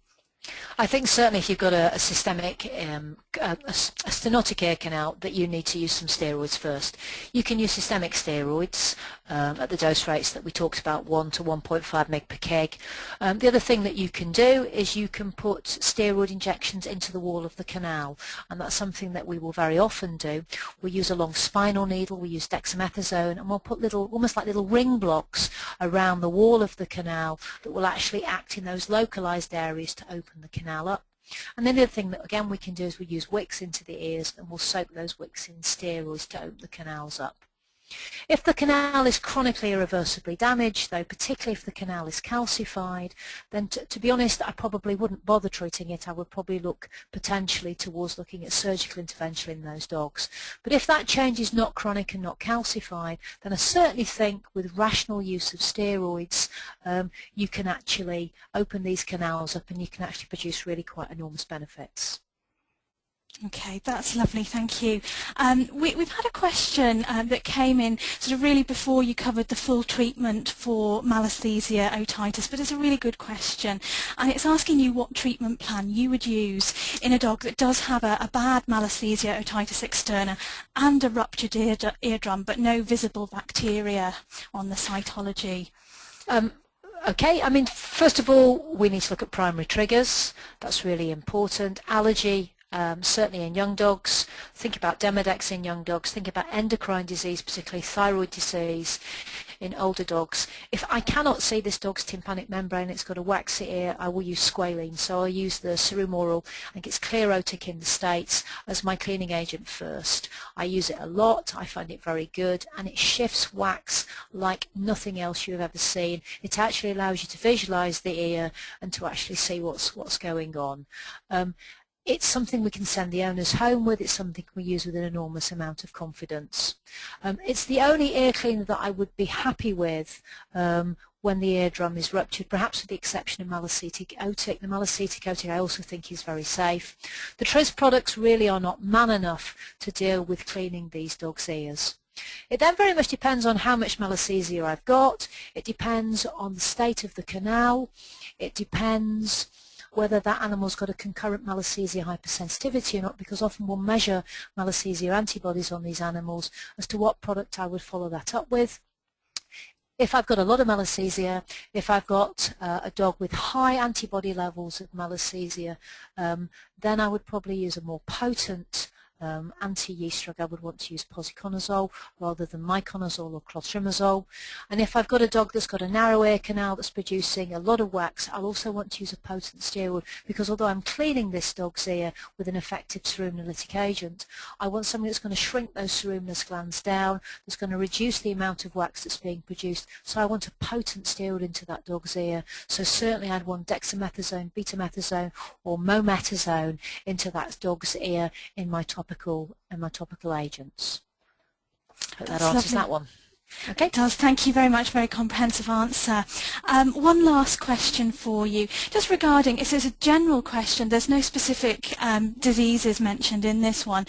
I think certainly if you've got a systemic, a stenotic ear canal, that you need to use some steroids first. You can use systemic steroids at the dose rates that we talked about, 1 to 1.5 mg per kg. The other thing that you can do is you can put steroid injections into the wall of the canal, and that's something that we will very often do. We use a long spinal needle, we use dexamethasone, and we'll put little, almost like little ring blocks around the wall of the canal that will actually act in those localized areas to open the canal up. And then the other thing that again we can do is we use wicks into the ears, and we'll soak those wicks in steroids to open the canals up. If the canal is chronically irreversibly damaged, though, particularly if the canal is calcified, then to be honest, I probably wouldn't bother treating it. I would probably look potentially towards looking at surgical intervention in those dogs. But if that change is not chronic and not calcified, then I certainly think with rational use of steroids, you can actually open these canals up and you can actually produce really quite enormous benefits. Okay, that's lovely, thank you. We've had a question that came in sort of really before you covered the full treatment for Malassezia otitis, but it's a really good question, and it's asking you what treatment plan you would use in a dog that does have a bad Malassezia otitis externa and a ruptured eardrum but no visible bacteria on the cytology. Okay, I mean, first of all, we need to look at primary triggers. That's really important. Allergy, certainly in young dogs. Think about Demodex in young dogs. Think about endocrine disease, particularly thyroid disease in older dogs. If I cannot see this dog's tympanic membrane, it's got a waxy ear, I will use squalene. So I'll use the serum oral, I think it's Clearotic in the States, as my cleaning agent first. I use it a lot, I find it very good, and it shifts wax like nothing else you've ever seen. It actually allows you to visualize the ear and to actually see what's going on. It's something we can send the owners home with. It's something we use with an enormous amount of confidence. It's the only ear cleaner that I would be happy with when the eardrum is ruptured, perhaps with the exception of Malassezia otic. The Malassezia otic I also think is very safe. The Tris products really are not man enough to deal with cleaning these dogs' ears. It then very much depends on how much Malassezia I've got. It depends on the state of the canal. It depends whether that animal's got a concurrent Malassezia hypersensitivity or not, because often we'll measure Malassezia antibodies on these animals as to what product I would follow that up with. If I've got a lot of Malassezia, if I've got a dog with high antibody levels of Malassezia, then I would probably use a more potent anti-yeast drug. I would want to use posiconazole rather than miconazole or clotrimazole. And if I've got a dog that's got a narrow ear canal that's producing a lot of wax, I'll also want to use a potent steroid, because although I'm cleaning this dog's ear with an effective cerumolytic agent, I want something that's going to shrink those ceruminous glands down, that's going to reduce the amount of wax that's being produced. So I want a potent steroid into that dog's ear. So certainly I'd want dexamethasone, betamethasone or mometazone into that dog's ear in my topical agents. But that answers that one. Okay. It does. Thank you very much. Very comprehensive answer. One last question for you, just regarding, it's a general question, there's no specific diseases mentioned in this one,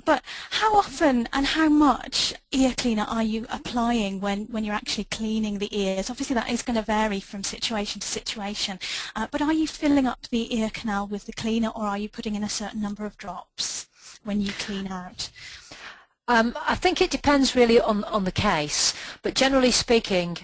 but how often and how much ear cleaner are you applying when you're actually cleaning the ears? Obviously that is going to vary from situation to situation, but are you filling up the ear canal with the cleaner, or are you putting in a certain number of drops when you clean out? I think it depends really on the case, but generally speaking,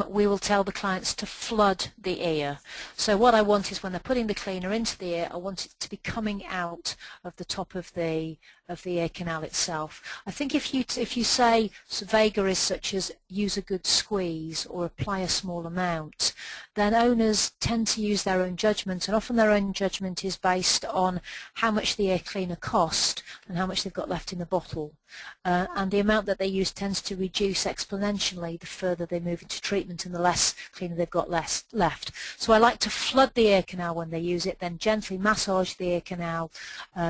we will tell the clients to flood the ear. So what I want is when they're putting the cleaner into the ear, I want it to be coming out of the top of the ear canal itself. I think if you say vagaries such as use a good squeeze or apply a small amount, then owners tend to use their own judgment, and often their own judgment is based on how much the ear cleaner cost and how much they've got left in the bottle. And the amount that they use tends to reduce exponentially the further they move into treatment and the less cleaner they've got left. So I like to flood the ear canal when they use it, then gently massage the ear canal,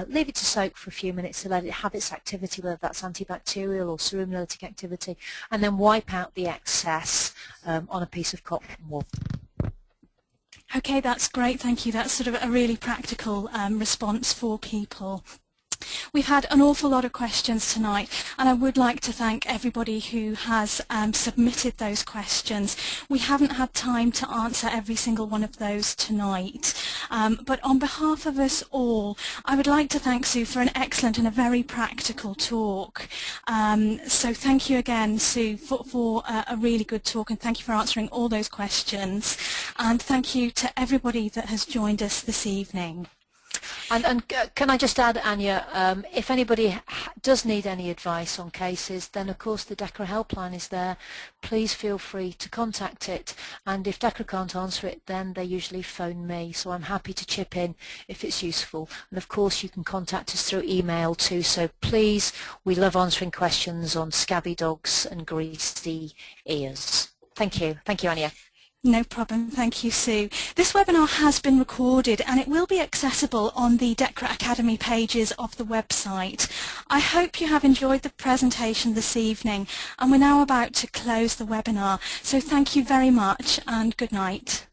leave it to soak for a few minutes to let it have its activity, whether that's antibacterial or serum-lytic activity, and then wipe out the excess on a piece of cotton wool. Okay, that's great, thank you. That's sort of a really practical response for people. We've had an awful lot of questions tonight, and I would like to thank everybody who has submitted those questions. We haven't had time to answer every single one of those tonight, but on behalf of us all, I would like to thank Sue for an excellent and a very practical talk. So thank you again, Sue, for a really good talk, and thank you for answering all those questions, and thank you to everybody that has joined us this evening. And can I just add, Anya, if anybody does need any advice on cases, then of course the Dechra helpline is there. Please feel free to contact it, and if Dechra can't answer it, then they usually phone me, so I'm happy to chip in if it's useful. And of course you can contact us through email too, so please, we love answering questions on scabby dogs and greasy ears. Thank you. Thank you, Anya. No problem. Thank you, Sue. This webinar has been recorded and it will be accessible on the Dechra Academy pages of the website. I hope you have enjoyed the presentation this evening, and we're now about to close the webinar. So thank you very much and good night.